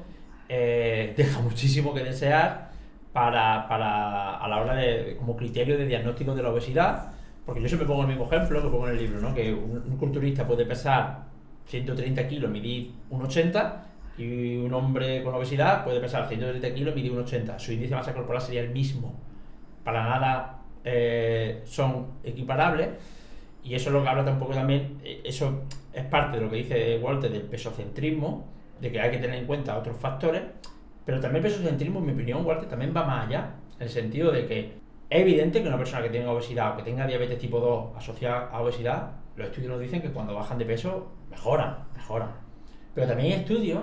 deja muchísimo que desear a la hora de, como criterio de diagnóstico de la obesidad, porque yo siempre pongo el mismo ejemplo que pongo en el libro, ¿no? Que un culturista puede pesar 130 kilos, medir 1,80, y un hombre con obesidad puede pesar 130 kilos y medir 1,80. Su índice de masa corporal sería el mismo. Para nada son equiparables, y eso es lo que habla tampoco también, eso es parte de lo que dice Walter del pesocentrismo, de que hay que tener en cuenta otros factores, pero también el pesocentrismo, en mi opinión, Walter, también va más allá, en el sentido de que es evidente que una persona que tenga obesidad o que tenga diabetes tipo 2 asociada a obesidad, los estudios nos dicen que cuando bajan de peso mejoran. Pero también hay estudios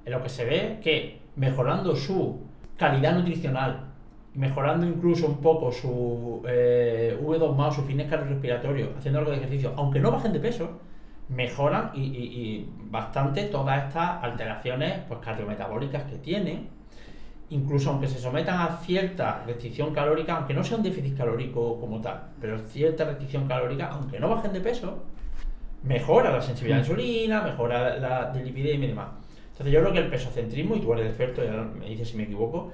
en los que se ve que mejorando su calidad nutricional, mejorando incluso un poco su V2+, su fitness cardiorrespiratorio, haciendo algo de ejercicio, aunque no bajen de peso, mejoran y bastante todas estas alteraciones pues cardiometabólicas que tienen, incluso aunque se sometan a cierta restricción calórica, aunque no sea un déficit calórico como tal, pero cierta restricción calórica, aunque no bajen de peso, mejora la sensibilidad a la insulina, mejora la lipidemia y demás. Entonces yo creo que el pesocentrismo, y tú eres el experto, ya me dices si me equivoco,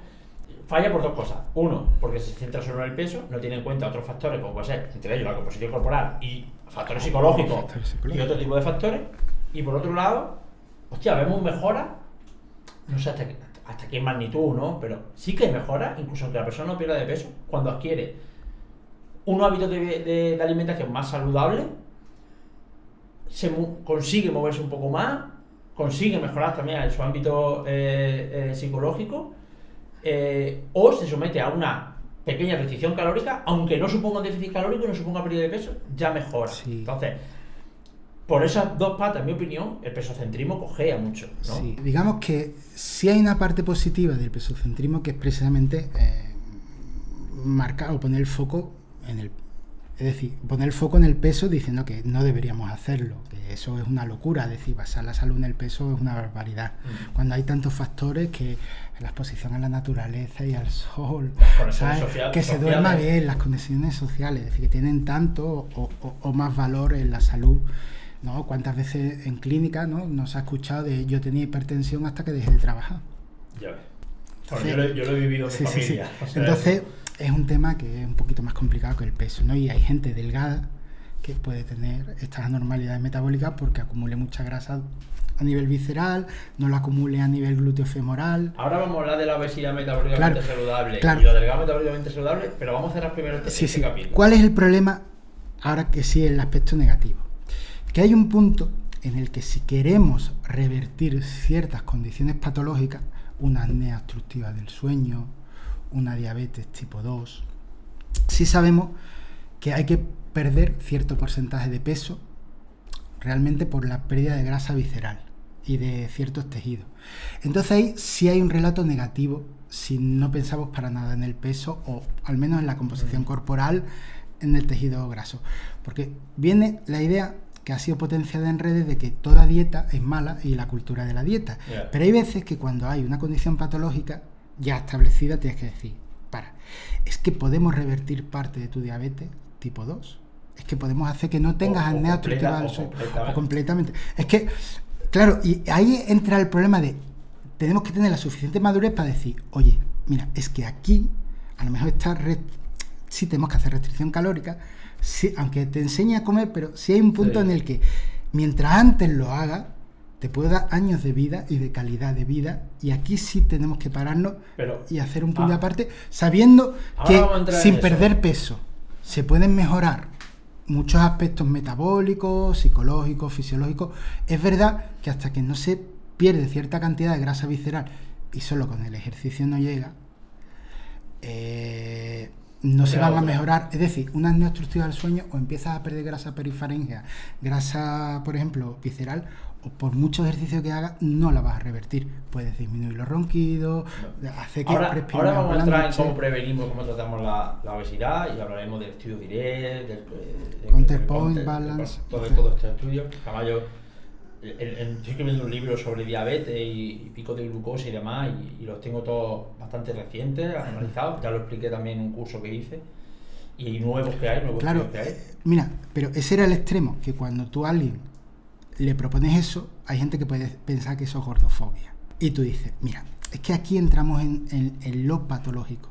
falla por dos cosas. Uno, porque se centra solo en el peso, no tiene en cuenta otros factores, como puede ser, entre ellos, la composición corporal y factores psicológicos y otro tipo de factores. Y por otro lado, hostia, vemos mejora, no sé hasta qué magnitud, ¿no? Pero sí que mejora, incluso aunque la persona no pierda de peso, cuando adquiere un hábito de alimentación más saludable, consigue moverse un poco más, consigue mejorar también en su ámbito psicológico, o se somete a una pequeña restricción calórica, aunque no suponga un déficit calórico y no suponga pérdida de peso, ya mejora. Sí. Entonces, por esas dos patas, en mi opinión, el pesocentrismo cojea mucho, ¿no? Sí, digamos que sí hay una parte positiva del pesocentrismo, que es precisamente marcar o poner el foco en el... Es decir, poner el foco en el peso diciendo que no deberíamos hacerlo, que eso es una locura, es decir, basar la salud en el peso es una barbaridad. Cuando hay tantos factores, que la exposición a la naturaleza y al sol, ¿sabes? Que se duerma bien, las conexiones sociales, es decir, que tienen tanto o más valor en la salud, ¿no? ¿Cuántas veces en clínica, ¿no? nos ha escuchado de yo tenía hipertensión hasta que dejé de trabajar? Ya ves. Entonces, Bueno, yo lo he vivido en mi sí. familia. O sea, Entonces, es un tema que es un poquito más complicado que el peso, ¿no? Y hay gente delgada que puede tener estas anormalidades metabólicas porque acumule mucha grasa a nivel visceral, no la acumule a nivel glúteo-femoral. ahora vamos a hablar de la obesidad metabólicamente saludable claro. y lo delgado metabólicamente saludable, pero vamos a cerrar primero este capítulo. ¿Cuál es el problema? Ahora que sí, el aspecto negativo. Que hay un punto en el que si queremos revertir ciertas condiciones patológicas, una apnea obstructiva del sueño, una diabetes tipo 2, sí sabemos que hay que perder cierto porcentaje de peso realmente por la pérdida de grasa visceral y de ciertos tejidos. Entonces ahí sí hay un relato negativo si no pensamos para nada en el peso o al menos en la composición corporal, en el tejido graso. Porque viene la idea que ha sido potenciada en redes de que toda dieta es mala y la cultura de la dieta. Yeah. Pero hay veces que cuando hay una condición patológica ya establecida tienes que decir, es que podemos revertir parte de tu diabetes tipo 2. Es que podemos hacer que no tengas apnea obstructiva del sueño. O completamente. Es que, claro, y ahí entra el problema de tenemos que tener la suficiente madurez para decir, oye, mira, es que aquí a lo mejor sí tenemos que hacer restricción calórica, sí, aunque te enseñe a comer, pero sí hay un punto en el que mientras antes lo hagas, te puede dar años de vida y de calidad de vida, y aquí sí tenemos que pararnos y hacer un punto aparte, sabiendo que sin perder peso se pueden mejorar muchos aspectos metabólicos, psicológicos, fisiológicos. Es verdad que hasta que no se pierde cierta cantidad de grasa visceral y solo con el ejercicio no llega, no se van a mejorar. Es decir, una apnea obstructiva del sueño, o empiezas a perder grasa perifaringea, grasa, por ejemplo, visceral, o por mucho ejercicio que hagas, no la vas a revertir. Puedes disminuir los ronquidos, hacer que respires. Ahora vamos a entrar en cómo prevenimos, cómo tratamos la obesidad, y hablaremos del estudio DIRECT, del Counterpoint, Balance. Todo este estudio. Además, yo estoy escribiendo un libro sobre diabetes y picos de glucosa y demás, y los tengo todos bastante recientes, analizados. Ya lo expliqué también en un curso que hice. Y hay nuevos que hay, claro, que hay. Mira, pero ese era el extremo, que cuando tú a alguien le propones eso, hay gente que puede pensar que eso es gordofobia. Y tú dices, mira, es que aquí entramos en lo patológico.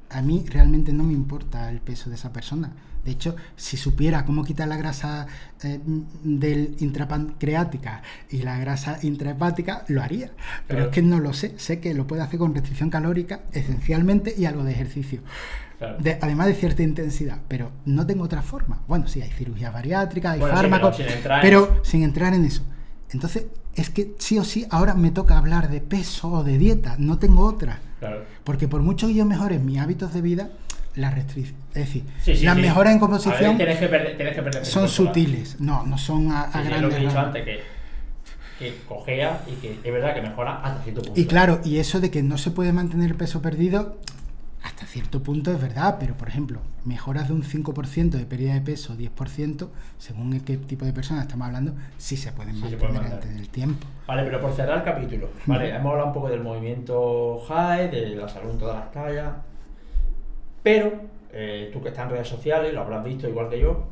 A mí realmente no me importa el peso de esa persona. De hecho, si supiera cómo quitar la grasa del intrapancreática y la grasa intrahepática, lo haría. Pero es que no lo sé. Sé que lo puede hacer con restricción calórica, esencialmente, y algo de ejercicio. Claro. Además de cierta intensidad, pero no tengo otra forma. Bueno, sí, hay cirugía bariátrica, hay fármacos, pero sin entrar en eso. Entonces, es que sí o sí ahora me toca hablar de peso o de dieta, no tengo otra. Claro. Porque por mucho que yo mejore mis hábitos de vida, las restricciones, es decir, las mejoras en composición tienes que perder son sutiles, no son a grandes. Es lo que he dicho antes, que cojea y que es verdad que mejora hasta cierto punto. Y claro, y eso de que no se puede mantener el peso perdido, hasta cierto punto es verdad, pero por ejemplo, mejoras de un 5% de pérdida de peso, 10%, según en qué tipo de personas estamos hablando, sí se pueden mantener antes del tiempo. Vale, pero por cerrar el capítulo, vale, hemos hablado un poco del movimiento HIIT, de la salud en todas las tallas, pero tú que estás en redes sociales, lo habrás visto igual que yo,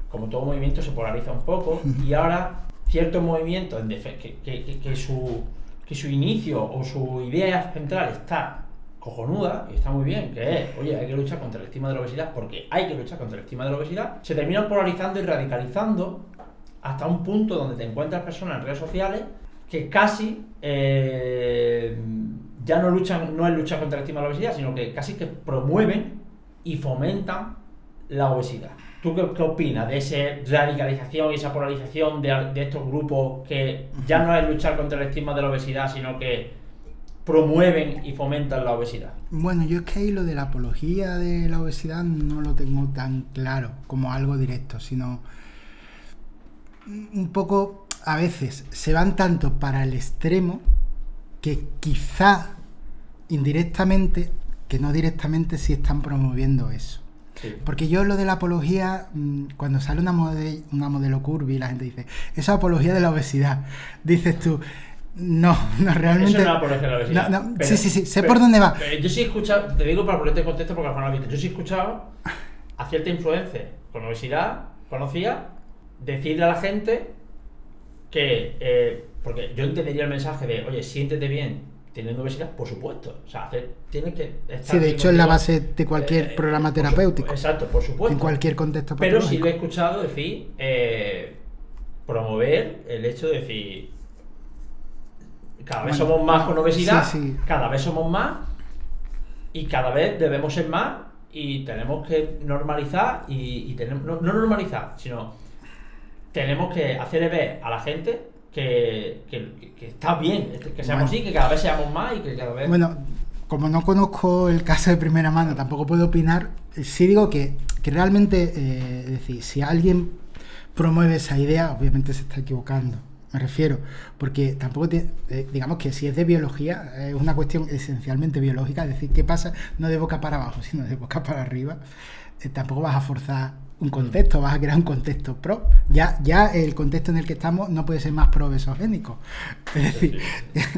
como todo movimiento se polariza un poco, y ahora ciertos movimientos que su inicio o su idea central está cojonuda y está muy bien, que es, oye, hay que luchar contra el estigma de la obesidad porque hay que luchar contra el estigma de la obesidad, se terminan polarizando y radicalizando hasta un punto donde te encuentras personas en redes sociales que casi ya no es luchar contra el estigma de la obesidad, sino que casi que promueven y fomentan la obesidad. ¿Tú qué opinas de esa radicalización y esa polarización de estos grupos que ya no es luchar contra el estigma de la obesidad, sino que promueven y fomentan la obesidad? Bueno, yo es que ahí lo de la apología de la obesidad no lo tengo tan claro como algo directo, sino un poco, a veces se van tanto para el extremo que quizá indirectamente, que no directamente, sí están promoviendo eso. Sí. Porque yo lo de la apología, cuando sale una modelo curvy, la gente dice, eso es apología de la obesidad. Dices tú, no, realmente. Eso no es apología de la obesidad. No, pero, sí, sé por dónde va. Yo sí he escuchado, te digo para ponerte en contexto porque al final lo viste, yo sí he escuchado a cierta influencer con obesidad, conocía, decirle a la gente que, porque yo entendería el mensaje de, oye, siéntete bien teniendo obesidad, por supuesto. O sea, tienes que estar... Sí, de hecho es la base de cualquier programa terapéutico. Exacto, por supuesto. En cualquier contexto Pero patológico. sí lo he escuchado decir, promover el hecho de decir, cada vez somos más con obesidad, sí. cada vez somos más y cada vez debemos ser más y tenemos que normalizar y tenemos, no normalizar, sino tenemos que hacerle ver a la gente que está bien, que seamos así, que cada vez seamos más y que cada vez... Bueno, como no conozco el caso de primera mano, tampoco puedo opinar. Sí digo que realmente, es decir, si alguien promueve esa idea, obviamente se está equivocando. Me refiero, porque tampoco digamos que si es de biología, es una cuestión esencialmente biológica, es decir, ¿qué pasa? No de boca para abajo, sino de boca para arriba. Tampoco vas a forzar un contexto, vas a crear un contexto pro. Ya el contexto en el que estamos no puede ser más pro-obesogénico. Es decir,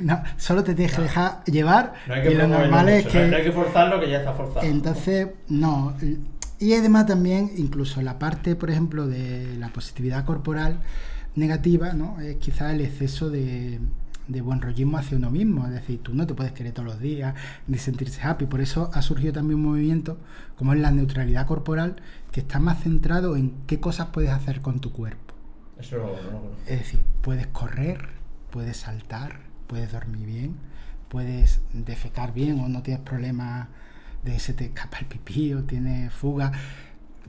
no, solo te tienes que dejar llevar, y lo normal es que... No hay que forzarlo, que ya está forzado. Entonces, no. Y además también, incluso la parte, por ejemplo, de la positividad corporal negativa, ¿no? Es quizás el exceso de buen rollismo hacia uno mismo. Es decir, tú no te puedes querer todos los días ni sentirse happy. Por eso ha surgido también un movimiento como es la neutralidad corporal, que está más centrado en qué cosas puedes hacer con tu cuerpo. Eso no. Es decir, puedes correr, puedes saltar, puedes dormir bien, puedes defecar bien o no tienes problemas de se te escapa el pipí o tienes fuga,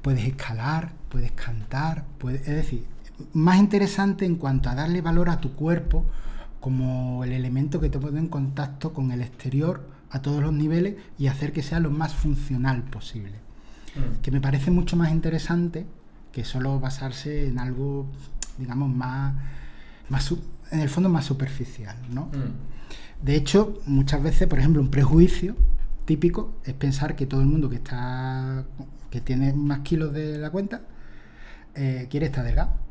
puedes escalar, puedes cantar, es decir, más interesante en cuanto a darle valor a tu cuerpo como el elemento que te pone en contacto con el exterior a todos los niveles y hacer que sea lo más funcional posible. Que me parece mucho más interesante que solo basarse en algo, digamos, más en el fondo más superficial, ¿no? De hecho, muchas veces, por ejemplo, un prejuicio típico es pensar que todo el mundo que tiene más kilos de la cuenta quiere estar delgado.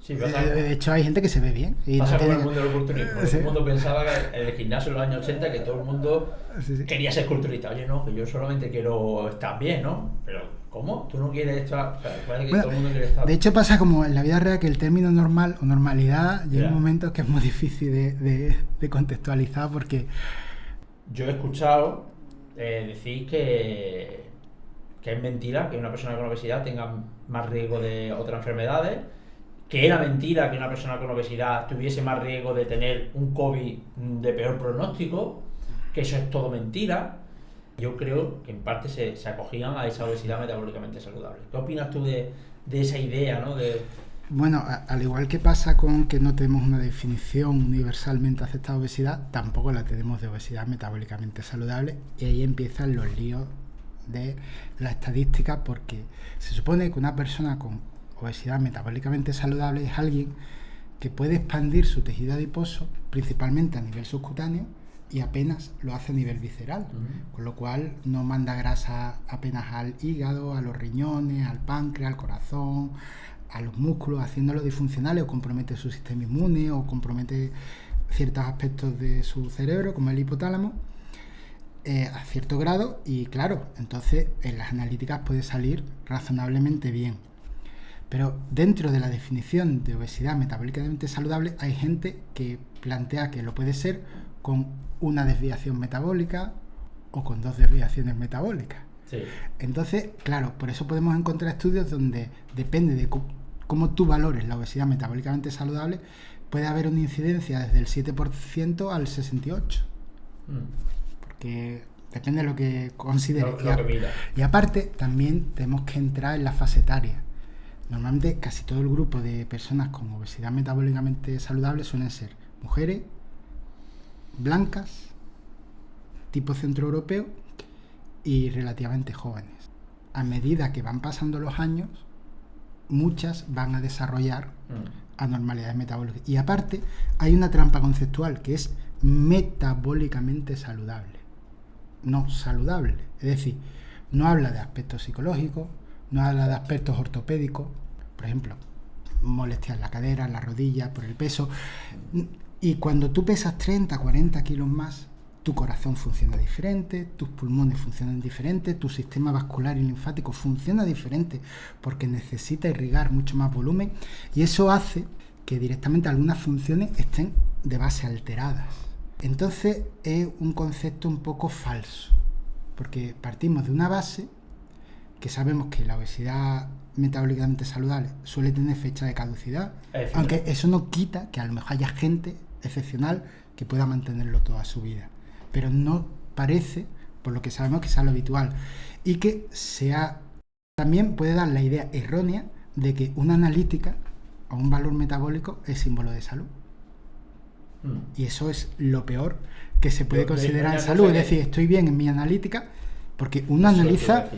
Sí, de hecho hay gente que se ve bien y pasa no con tiene... el mundo del culturismo. Sí. Todo el mundo pensaba que en el gimnasio en los años 80 que todo el mundo Sí. quería ser culturista. Oye, no, que yo solamente quiero estar bien, ¿no? Pero ¿cómo? ¿Tú no quieres estar? O sea, parece que Bueno, todo el mundo quiere estar. De hecho pasa como en la vida real que el término normal o normalidad llega un momento que es muy difícil de contextualizar porque... Yo he escuchado decir que es mentira que una persona con obesidad tenga más riesgo de otras enfermedades, que era mentira que una persona con obesidad tuviese más riesgo de tener un COVID de peor pronóstico, que eso es todo mentira. Yo creo que en parte se acogían a esa obesidad metabólicamente saludable. ¿Qué opinas tú de esa idea, ¿no? Bueno, al igual que pasa con que no tenemos una definición universalmente aceptada de obesidad, tampoco la tenemos de obesidad metabólicamente saludable, y ahí empiezan los líos de la estadística, porque se supone que una persona con obesidad metabólicamente saludable es alguien que puede expandir su tejido adiposo principalmente a nivel subcutáneo y apenas lo hace a nivel visceral, con lo cual no manda grasa apenas al hígado, a los riñones, al páncreas, al corazón, a los músculos, haciéndolo disfuncionales, o compromete su sistema inmune o compromete ciertos aspectos de su cerebro como el hipotálamo a cierto grado, y claro, entonces en las analíticas puede salir razonablemente bien. Pero dentro de la definición de obesidad metabólicamente saludable hay gente que plantea que lo puede ser con una desviación metabólica o con 2 desviaciones metabólicas. Sí. Entonces, claro, por eso podemos encontrar estudios donde depende de cómo tú valores la obesidad metabólicamente saludable, puede haber una incidencia desde el 7% al 68%. Porque depende de lo que consideres. Y aparte, también tenemos que entrar en la fase etaria. Normalmente casi todo el grupo de personas con obesidad metabólicamente saludable suelen ser mujeres, blancas, tipo centroeuropeo y relativamente jóvenes. A medida que van pasando los años, muchas van a desarrollar anormalidades metabólicas. Y aparte, hay una trampa conceptual que es metabólicamente saludable, no saludable. Es decir, no habla de aspectos psicológicos, no habla de aspectos ortopédicos, por ejemplo, molestias en la cadera, en la rodilla, por el peso. Y cuando tú pesas 30, 40 kilos más, tu corazón funciona diferente, tus pulmones funcionan diferente, tu sistema vascular y linfático funciona diferente porque necesita irrigar mucho más volumen, y eso hace que directamente algunas funciones estén de base alteradas. Entonces es un concepto un poco falso, porque partimos de una base que sabemos que la obesidad metabólicamente saludable suele tener fecha de caducidad, aunque eso no quita que a lo mejor haya gente excepcional que pueda mantenerlo toda su vida, pero no parece, por lo que sabemos, que sea lo habitual, y que también puede dar la idea errónea de que una analítica o un valor metabólico es símbolo de salud. Y eso es lo peor que se puede considerar en salud. Es decir, estoy bien en mi analítica, porque uno analiza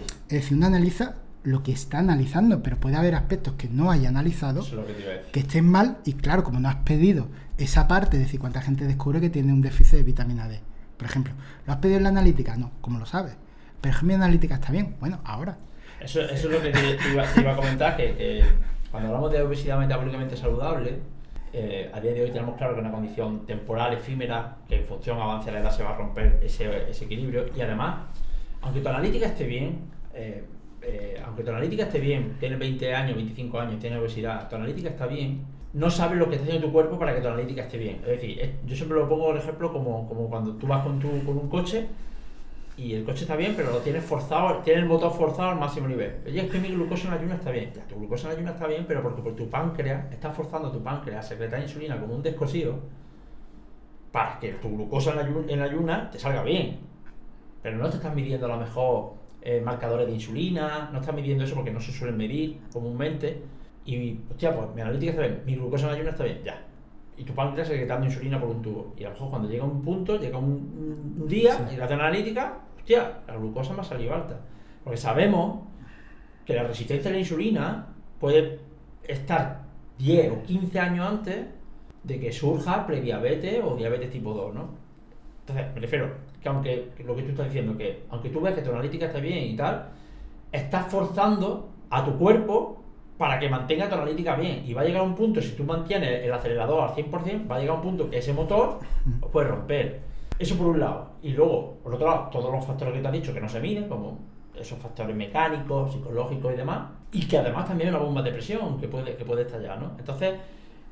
lo que está analizando, pero puede haber aspectos que no haya analizado que estén mal, y claro, como no has pedido esa parte, es decir, cuánta gente descubre que tiene un déficit de vitamina D, por ejemplo, ¿lo has pedido en la analítica? No, ¿cómo lo sabes? Pero es que mi analítica está bien. Bueno, ahora. Eso es lo que te iba a comentar, que cuando hablamos de obesidad metabólicamente saludable, a día de hoy tenemos claro que es una condición temporal, efímera, que en función avance la edad se va a romper ese equilibrio, y además, aunque tu analítica esté bien, tienes 20 años, 25 años, tienes obesidad, tu analítica está bien, no sabes lo que está haciendo tu cuerpo para que tu analítica esté bien. Es decir, yo siempre lo pongo, por ejemplo, como cuando tú vas con un coche y el coche está bien, pero lo tienes forzado, tiene el motor forzado al máximo nivel. Oye, es que mi glucosa en ayuno está bien. Ya, tu glucosa en ayuno está bien, pero porque por tu páncreas, estás forzando a tu páncreas a secretar insulina como un descosido para que tu glucosa en ayuna te salga bien. Pero no te estás midiendo a lo mejor marcadores de insulina, no estás midiendo eso porque no se suelen medir comúnmente. Y, hostia, pues mi analítica está bien, mi glucosa en ayuno está bien, ya. Y tu páncreas secretando insulina por un tubo. Y a lo mejor cuando llega un punto, llega un día, y la analítica, hostia, la glucosa me ha salido alta. Porque sabemos que la resistencia a la insulina puede estar 10 o 15 años antes de que surja prediabetes o diabetes tipo 2, ¿no? Entonces, me refiero que aunque lo que tú estás diciendo, que aunque tú ves que tu analítica está bien y tal, estás forzando a tu cuerpo para que mantenga tu analítica bien, y va a llegar un punto, si tú mantienes el acelerador al 100%, va a llegar un punto que ese motor lo puede romper. Eso por un lado. Y luego, por otro lado, todos los factores que te has dicho que no se miden, como esos factores mecánicos, psicológicos y demás, y que además también hay una bomba de presión que puede estallar, ¿no? Entonces,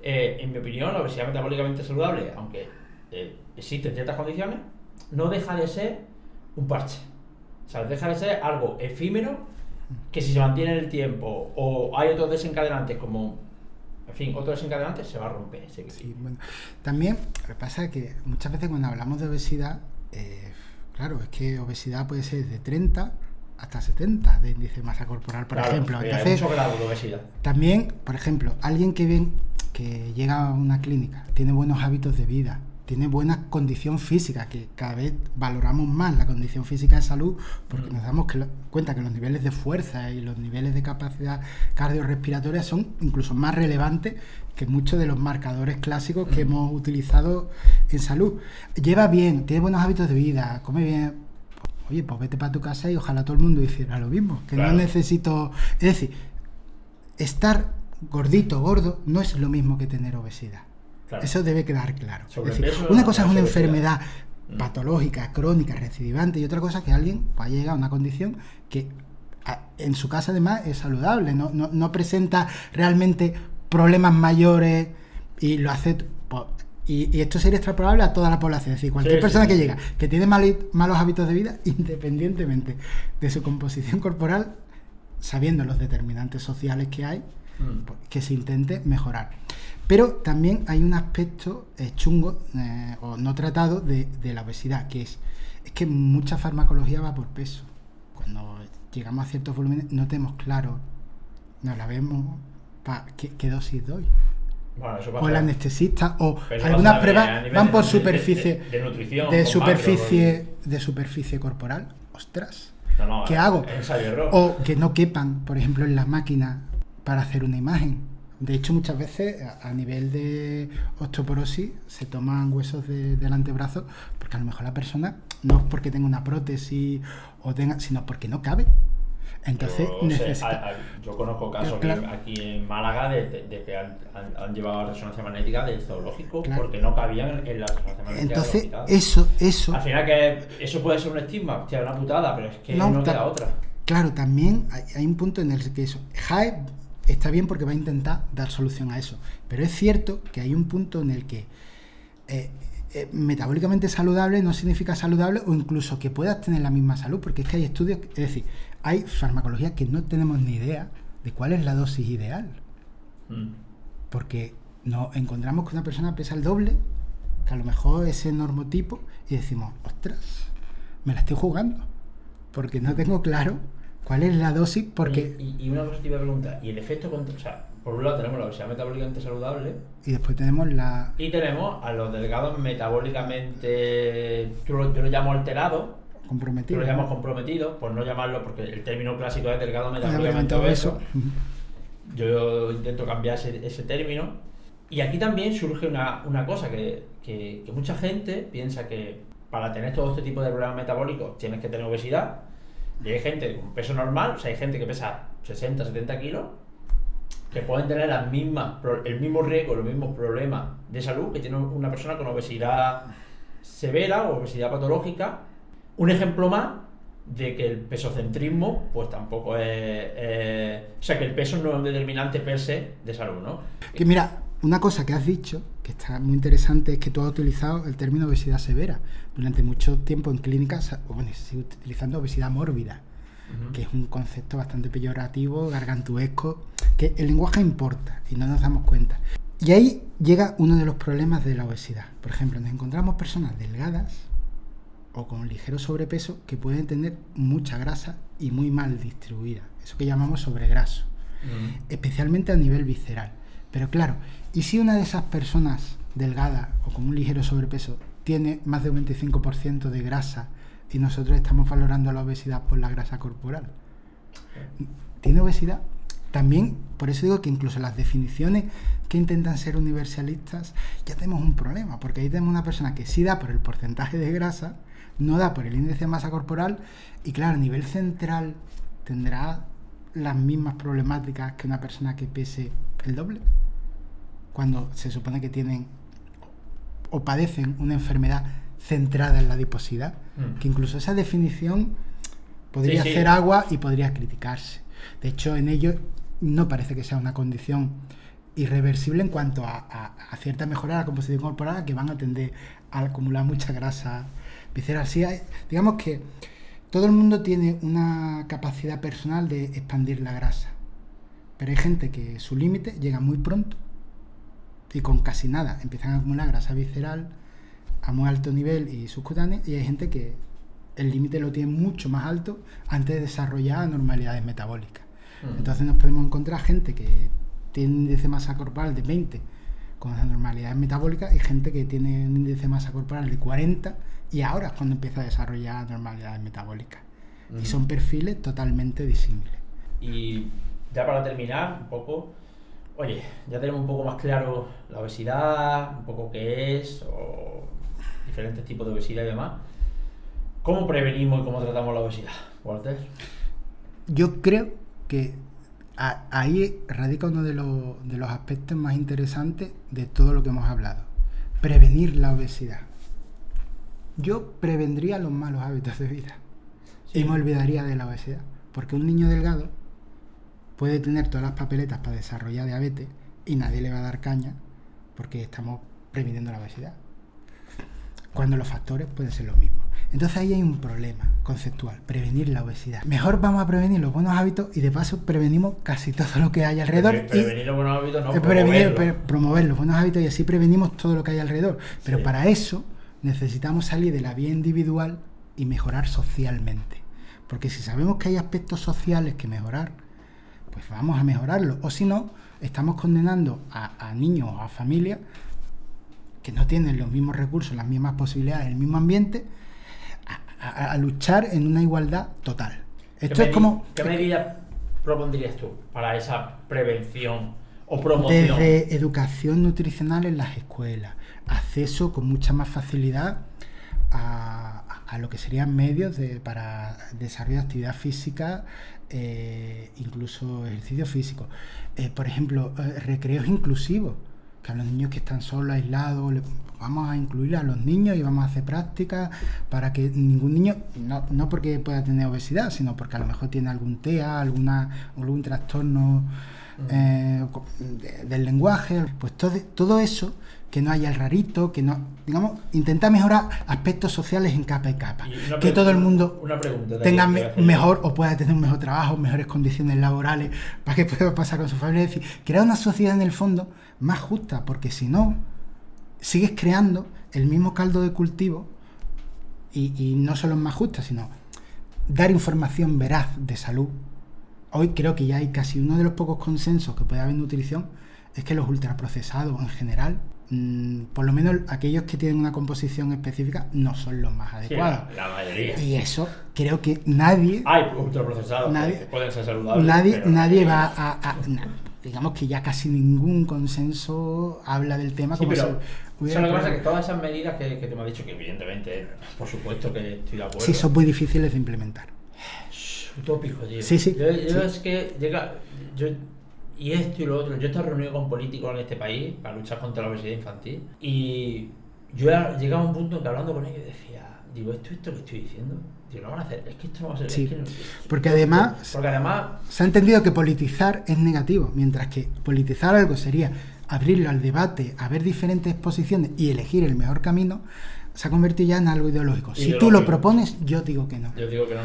en mi opinión, la obesidad metabólicamente saludable, aunque existen ciertas condiciones, no deja de ser un parche. O sea, deja de ser algo efímero que, si se mantiene en el tiempo o hay otros desencadenantes como, en fin, otros desencadenantes, se va a romper ese equilibrio. Sí, bueno. También lo que pasa es que muchas veces cuando hablamos de obesidad, claro, es que obesidad puede ser de 30 hasta 70 de índice de masa corporal, por ejemplo. Entonces, hay mucho grado de obesidad. También, por ejemplo, alguien que llega a una clínica, tiene buenos hábitos de vida, tiene buena condición física, que cada vez valoramos más la condición física de salud, porque nos damos cuenta que los niveles de fuerza y los niveles de capacidad cardiorrespiratoria son incluso más relevantes que muchos de los marcadores clásicos que hemos utilizado en salud. Lleva bien, tiene buenos hábitos de vida, come bien. Oye, pues vete para tu casa y ojalá todo el mundo hiciera lo mismo, que claro. No necesito... Es decir, estar gordito, gordo, no es lo mismo que tener obesidad. Claro. Eso debe quedar claro. Es decir, una cosa es una enfermedad patológica, crónica, recidivante, y otra cosa es que alguien va a llegar a una condición que en su casa además es saludable, no presenta realmente problemas mayores y lo hace... Y esto sería extrapolable a toda la población. Es decir, cualquier persona que llega, que tiene malos hábitos de vida, independientemente de su composición corporal, sabiendo los determinantes sociales que hay, que se intente mejorar. Pero también hay un aspecto chungo o no tratado de la obesidad, que es que mucha farmacología va por peso. Cuando llegamos a ciertos volúmenes no tenemos claro, no la vemos, ¿qué dosis doy? Bueno, o el anestesista, o algunas pruebas van por superficie de nutrición, de superficie corporal. Ostras, ¿qué hago? O que no quepan, por ejemplo, en la máquina para hacer una imagen. De hecho, muchas veces a nivel de osteoporosis se toman huesos del antebrazo porque a lo mejor la persona no es porque tenga una prótesis sino porque no cabe. Entonces yo conozco casos aquí en Málaga de que han llevado a resonancia magnética del zoológico porque no cabían en la resonancia magnética. Entonces eso al final, que eso puede ser un estigma, hostia, una putada, pero es que no queda otra. Claro, también hay un punto en el que eso JAE está bien porque va a intentar dar solución a eso, pero es cierto que hay un punto en el que metabólicamente saludable no significa saludable o incluso que puedas tener la misma salud, porque es que hay estudios, es decir, hay farmacología que no tenemos ni idea de cuál es la dosis ideal. Porque nos encontramos que una persona pesa el doble, que a lo mejor es el normotipo, y decimos, ostras, me la estoy jugando, porque no tengo claro cuál es la dosis, porque... Y una cosa te iba a preguntar, ¿y el efecto contra...? O sea, por un lado tenemos la obesidad metabólicamente saludable... Y después tenemos la... Y tenemos a los delgados metabólicamente... Yo lo llamo alterado. Comprometido. Tú lo llamas comprometido, por no llamarlo, porque el término clásico es delgado metabólicamente obeso. Yo intento cambiar ese término. Y aquí también surge una cosa, que mucha gente piensa que para tener todo este tipo de problemas metabólicos tienes que tener obesidad. Y hay gente con peso normal, o sea, hay gente que pesa 60, 70 kilos, que pueden tener el mismo riesgo, los mismos problemas de salud que tiene una persona con obesidad severa o obesidad patológica. Un ejemplo más de que el pesocentrismo pues tampoco es... o sea, que el peso no es un determinante per se de salud, ¿no? Que mira, una cosa que has dicho, que está muy interesante, es que tú has utilizado el término obesidad severa. Durante mucho tiempo en clínicas, bueno, se sigue utilizando obesidad mórbida, que es un concepto bastante peyorativo, gargantuesco, que el lenguaje importa y no nos damos cuenta. Y ahí llega uno de los problemas de la obesidad. Por ejemplo, nos encontramos personas delgadas o con ligero sobrepeso que pueden tener mucha grasa y muy mal distribuida, eso que llamamos sobregraso, especialmente a nivel visceral. Pero claro, ¿y si una de esas personas delgadas o con un ligero sobrepeso tiene más de un 25% de grasa y nosotros estamos valorando la obesidad por la grasa corporal? ¿Tiene obesidad? También, por eso digo que incluso las definiciones que intentan ser universalistas, ya tenemos un problema, porque ahí tenemos una persona que sí da por el porcentaje de grasa, no da por el índice de masa corporal, y claro, a nivel central tendrá las mismas problemáticas que una persona que pese el doble, cuando se supone que tienen o padecen una enfermedad centrada en la adiposidad, que incluso esa definición podría hacer agua y podría criticarse. De hecho, en ello no parece que sea una condición irreversible en cuanto a cierta mejora de la composición corporal, que van a tender a acumular mucha grasa visceral. Sí, digamos que todo el mundo tiene una capacidad personal de expandir la grasa, pero hay gente que su límite llega muy pronto y con casi nada empiezan a acumular grasa visceral a muy alto nivel y subcutánea, y hay gente que el límite lo tiene mucho más alto antes de desarrollar anormalidades metabólicas. Entonces nos podemos encontrar gente que tiene un índice de masa corporal de 20 con anormalidades metabólicas y gente que tiene un índice de masa corporal de 40 y ahora es cuando empieza a desarrollar anormalidades metabólicas. Y son perfiles totalmente disímiles. Y ya para terminar un poco, oye, ya tenemos un poco más claro la obesidad, un poco qué es, o diferentes tipos de obesidad y demás. ¿Cómo prevenimos y cómo tratamos la obesidad, Walter? Yo creo que ahí radica uno de los aspectos más interesantes de todo lo que hemos hablado. Prevenir la obesidad. Yo prevendría los malos hábitos de vida y me olvidaría de la obesidad. Porque un niño delgado puede tener todas las papeletas para desarrollar diabetes y nadie le va a dar caña porque estamos previniendo la obesidad, cuando los factores pueden ser los mismos. Entonces ahí hay un problema conceptual, prevenir la obesidad. Mejor vamos a prevenir los buenos hábitos y de paso prevenimos casi todo lo que hay alrededor. Prevenir los buenos hábitos, no promover los buenos hábitos, y así prevenimos todo lo que hay alrededor. Pero para eso necesitamos salir de la vía individual y mejorar socialmente. Porque si sabemos que hay aspectos sociales que mejorar, pues vamos a mejorarlos. O si no, estamos condenando a niños o a familias que no tienen los mismos recursos, las mismas posibilidades, el mismo ambiente, a luchar en una igualdad total. Esto es como... ¿Qué medidas propondrías tú para esa prevención o promoción? Desde educación nutricional en las escuelas, acceso con mucha más facilidad a lo que serían medios para desarrollo de actividad física, incluso ejercicio físico. Por ejemplo, recreos inclusivos, que a los niños que están solos, aislados, vamos a incluir a los niños y vamos a hacer prácticas para que ningún niño, no porque pueda tener obesidad, sino porque a lo mejor tiene algún TEA, algún trastorno del lenguaje, pues todo eso, que no haya el rarito, que no, digamos, intentar mejorar aspectos sociales en capa y capa, que todo el mundo tenga mejor o pueda tener un mejor trabajo, mejores condiciones laborales para que pueda pasar con su familia, es decir, crear una sociedad en el fondo más justa, porque si no, sigues creando el mismo caldo de cultivo y no solo es más justa, sino dar información veraz de salud. Hoy creo que ya hay casi uno de los pocos consensos que puede haber en nutrición, es que los ultraprocesados en general, por lo menos aquellos que tienen una composición específica, no son los más adecuados. Sí, la mayoría. Y eso creo que nadie... Hay ultraprocesados que pueden ser saludables. Nadie va a digamos que ya casi ningún consenso habla del tema. Sí, como pero lo que pasa es que todas esas medidas que tú me has dicho, que evidentemente, por supuesto que estoy de acuerdo. Sí, son muy difíciles de implementar. Utópico, tío. Sí. Yo es que y esto y lo otro. Yo he estado reunido con políticos en este país para luchar contra la obesidad infantil y yo he llegado a un punto en que hablando con ellos decía, digo, esto que estoy diciendo, digo, lo van a hacer, es que esto no va a ser. Sí, es que no, porque además se ha entendido que politizar es negativo, mientras que politizar algo sería abrirlo al debate, a ver diferentes posiciones y elegir el mejor camino. Se ha convertido ya en algo ideológico. Si tú lo propones, yo digo que no. Yo digo que no.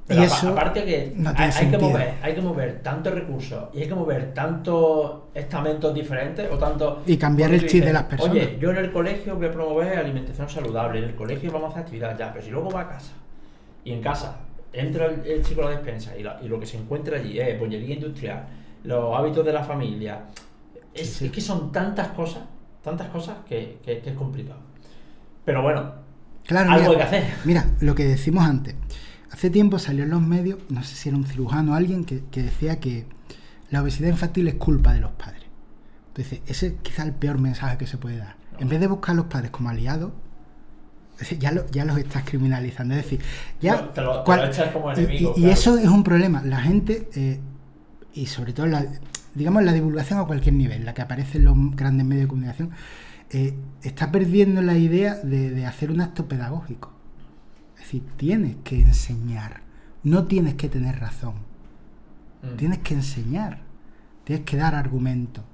Pero y eso aparte que no hay que mover tantos recursos y hay que mover tantos estamentos diferentes o tanto y cambiar el chip de las personas. Oye, yo en el colegio voy a promover alimentación saludable, en el colegio vamos a hacer actividades ya, pero si luego va a casa y en casa entra el chico a la despensa y lo que se encuentra allí es bollería industrial, los hábitos de la familia, es que son tantas cosas que es complicado. Pero bueno, claro, algo hay que hacer. Mira, lo que decimos antes. Hace tiempo salió en los medios, no sé si era un cirujano o alguien, que decía que la obesidad infantil es culpa de los padres. Entonces, ese es quizá el peor mensaje que se puede dar. No. En vez de buscar a los padres como aliados, ya los estás criminalizando. Es decir, ya te lo echas como enemigo. Y eso es un problema. La gente, y sobre todo la divulgación a cualquier nivel, la que aparece en los grandes medios de comunicación, está perdiendo la idea de hacer un acto pedagógico. Es decir, tienes que enseñar, no tienes que tener razón. Tienes que enseñar, tienes que dar argumentos.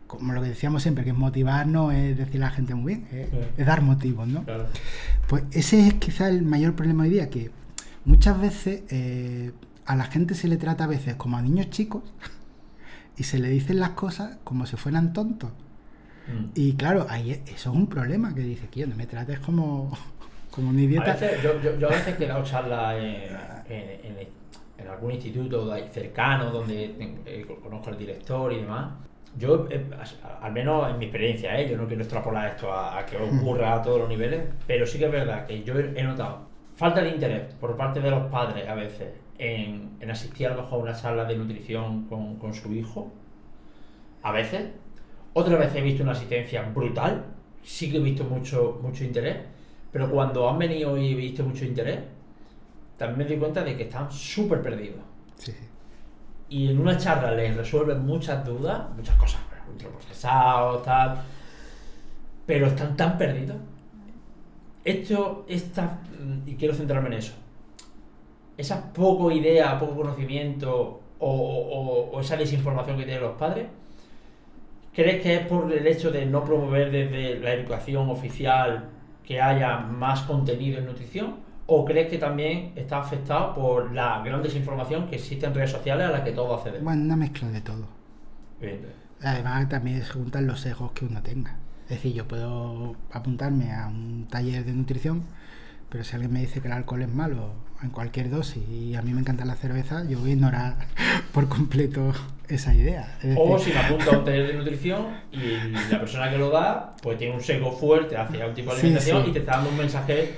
Como lo que decíamos siempre, que es motivar, no es decirle a la gente muy bien, es dar motivos, ¿no? Claro. Pues ese es quizá el mayor problema hoy día, que muchas veces a la gente se le trata a veces como a niños chicos y se le dicen las cosas como si fueran tontos. Y claro, ahí eso es un problema, que dice, tío, no me trates como un idiota. Yo a veces he dado charlas en algún instituto cercano donde conozco al director y demás. Yo, al menos en mi experiencia, yo no quiero extrapolar esto a que ocurra a todos los niveles, pero sí que es verdad que yo he notado falta de interés por parte de los padres a veces en asistir a lo mejor a una charla de nutrición con su hijo, a veces. Otras veces he visto una asistencia brutal, sí que he visto mucho interés, pero cuando han venido y he visto mucho interés, también me doy cuenta de que están súper perdidos. Sí. Y en una charla les resuelven muchas dudas, muchas cosas, ultraprocesados, tal, pero están tan perdidos. Y quiero centrarme en eso, esa poca idea, poco conocimiento o esa desinformación que tienen los padres, ¿crees que es por el hecho de no promover desde la educación oficial que haya más contenido en nutrición? ¿O crees que también está afectado por la gran desinformación que existe en redes sociales a la que todos accedemos? Bueno, una mezcla de todo. Bien. Además, también se juntan los sesgos que uno tenga. Es decir, yo puedo apuntarme a un taller de nutrición, pero si alguien me dice que el alcohol es malo en cualquier dosis y a mí me encanta la cerveza, yo voy a ignorar por completo esa idea. Es decir, o si me apunto a un taller de nutrición y la persona que lo da pues tiene un sesgo fuerte hacia un tipo de alimentación y te está dando un mensaje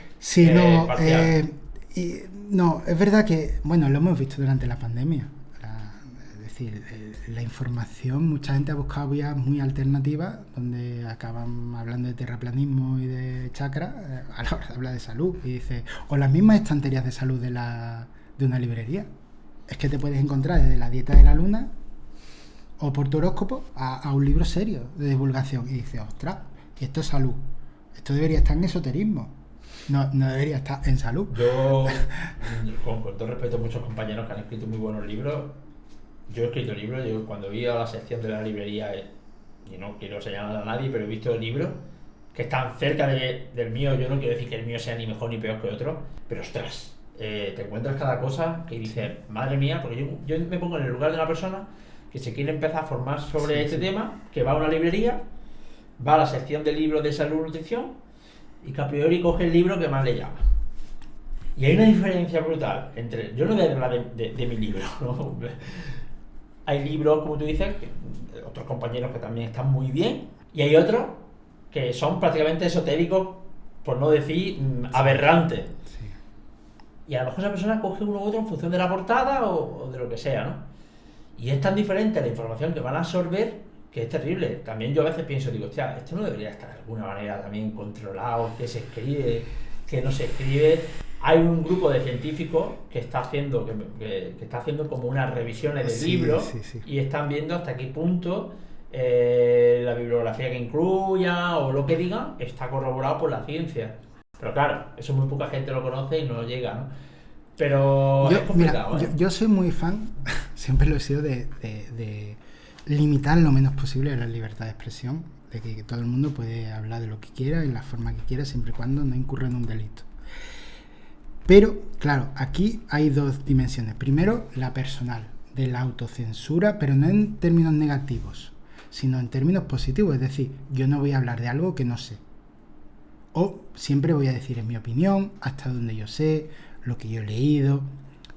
parcial. No, es verdad que, bueno, lo hemos visto durante la pandemia. Es decir, la información, mucha gente ha buscado vías muy alternativas donde acaban hablando de terraplanismo y de chakra a la hora de hablar de salud. Y dice, o las mismas estanterías de salud de una librería. Es que te puedes encontrar desde la dieta de la luna o por tu horóscopo a un libro serio de divulgación. Y dices, ostras, esto es salud. Esto debería estar en esoterismo. No debería estar en salud. Yo, con todo respeto a muchos compañeros que han escrito muy buenos libros, yo he escrito libros, yo cuando he ido a la sección de la librería, y no quiero señalar a nadie, pero he visto libros que están cerca del mío. Yo no quiero decir que el mío sea ni mejor ni peor que otro, pero ostras, te encuentras cada cosa que dices, madre mía, porque yo me pongo en el lugar de una persona que se quiere empezar a formar sobre este tema, que va a una librería, va a la sección de libros de salud y nutrición, y que a priori coge el libro que más le llama. Y hay una diferencia brutal entre... Yo no voy a hablar de mi libro, ¿no? Hay libros, como tú dices, otros compañeros que también están muy bien, y hay otros que son prácticamente esotéricos, por no decir aberrantes. Sí. Y a lo mejor esa persona coge uno u otro en función de la portada o de lo que sea, ¿no? Y es tan diferente la información que van a absorber que es terrible. También yo a veces pienso, digo, hostia, esto no debería estar de alguna manera también controlado, que se escribe, que no se escribe. Hay un grupo de científicos que está haciendo como unas revisiones de libros y están viendo hasta qué punto la bibliografía que incluya o lo que digan está corroborado por la ciencia. Pero claro, eso muy poca gente lo conoce y no llega, ¿no? Pero es complicado, mira, yo soy muy fan, siempre lo he sido, de limitar lo menos posible la libertad de expresión, de que todo el mundo puede hablar de lo que quiera en la forma que quiera, siempre y cuando no incurra en un delito. Pero, claro, aquí hay dos dimensiones. Primero, la personal, de la autocensura, pero no en términos negativos, sino en términos positivos. Es decir, yo no voy a hablar de algo que no sé. O siempre voy a decir en mi opinión, hasta donde yo sé, lo que yo he leído,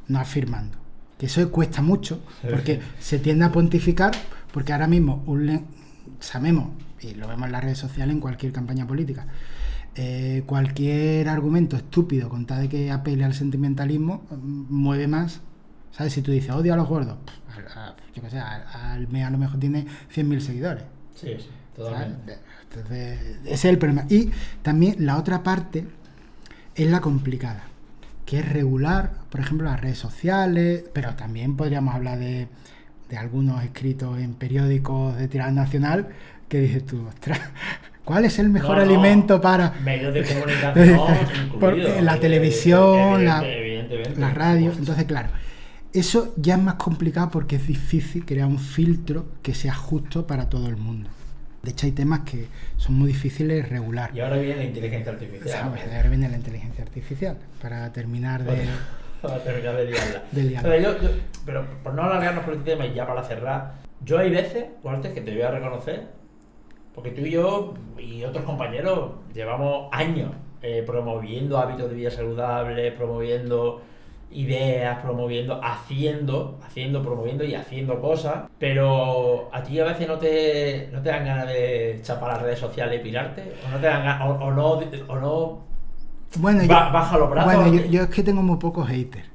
no afirmando. Que eso cuesta mucho, porque se tiende a pontificar, porque ahora mismo sabemos, y lo vemos en las redes sociales, en cualquier campaña política, cualquier argumento estúpido con tal de que apele al sentimentalismo mueve más. ¿Sabes? Si tú dices odio a los gordos, yo qué sé, al mes a lo mejor tiene 100.000 seguidores. Sí, totalmente. Entonces, ese es el problema. Y también la otra parte es la complicada, que es regular, por ejemplo, las redes sociales, pero también podríamos hablar de algunos escritos en periódicos de tirada nacional que dices tú, ostras, ¿cuál es el mejor alimento para medios de comunicación la televisión, la radio? Pues. Entonces, claro, eso ya es más complicado porque es difícil crear un filtro que sea justo para todo el mundo. De hecho, hay temas que son muy difíciles de regular. Y ahora viene la inteligencia artificial. Ahora viene la inteligencia artificial para terminar de liarla. Pero por no alargarnos por el tema y ya para cerrar, yo hay veces, Walter, que te voy a reconocer, porque tú y yo y otros compañeros llevamos años promoviendo hábitos de vida saludables, promoviendo ideas, promoviendo y haciendo cosas, pero a ti a veces no te dan ganas de chapar las redes sociales y pirarte, o no te dan ganas, o no bueno, baja los brazos. Bueno, yo es que tengo muy pocos haters.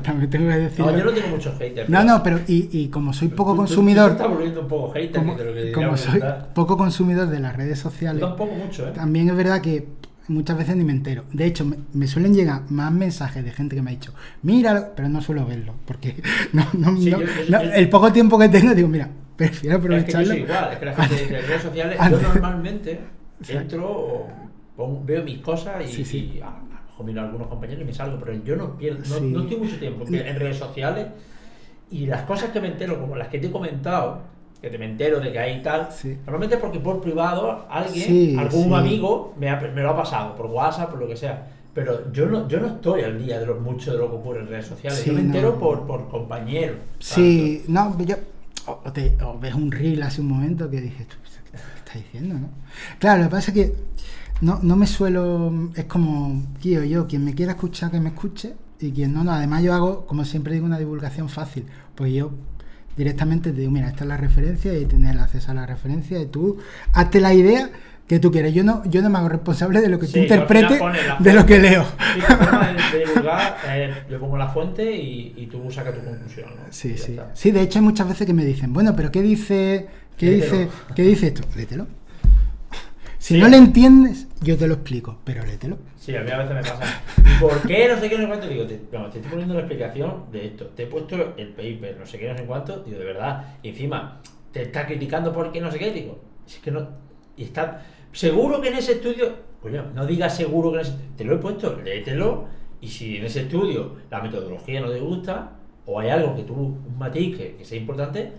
También tengo que decir. No, yo no tengo muchos haters. No, pero y como soy poco consumidor. Tú estás volviendo un poco hater, como soy poco consumidor de las redes sociales. Yo tampoco mucho, También es verdad que muchas veces ni me entero. De hecho, me suelen llegar más mensajes de gente que me ha dicho, mira, pero no suelo verlo, porque el poco tiempo que tengo, digo, mira, prefiero aprovecharlo. Es que yo soy igual, es que la gente dice redes sociales, yo normalmente entro, veo mis cosas y a lo mejor miro a algunos compañeros y me salgo, pero yo no pierdo, no estoy mucho tiempo en redes sociales, y las cosas que me entero, como las que te he comentado, que me entero de que hay tal, normalmente porque por privado algún amigo me lo ha pasado, por WhatsApp, por lo que sea, pero yo no estoy al día de mucho de lo que ocurre en redes sociales, yo me entero por compañeros. Sí, tanto. No, yo o ves un reel hace un momento que dices, ¿qué estás diciendo, no? Claro, lo que pasa es que no me suelo, es como, tío, quien me quiera escuchar, que me escuche, y quien no, además yo hago, como siempre digo, una divulgación fácil, pues yo directamente te digo, mira, esta es la referencia y tienes el acceso a la referencia y tú hazte la idea que tú quieres. Yo no me hago responsable de lo que tú interpretes de lo que leo. Sí, la forma de divulgar, yo pongo la fuente y tú sacas tu conclusión, ¿no? Sí, de hecho hay muchas veces que me dicen, bueno, pero ¿qué dice esto? Léetelo. Si no le entiendes, yo te lo explico, pero léetelo. Sí, a mí a veces me pasa. ¿Y por qué? No sé qué, no sé cuánto. Digo, te estoy poniendo la explicación de esto. Te he puesto el paper, no sé qué, no sé cuánto. Digo, de verdad. Y encima, te está criticando por qué, no sé qué. Digo, es que no. Y está. Seguro que en ese estudio. Coño, no digas seguro que en ese. Te lo he puesto, léetelo. Y si en ese estudio la metodología no te gusta, o hay algo que tú, un matiz que sea importante,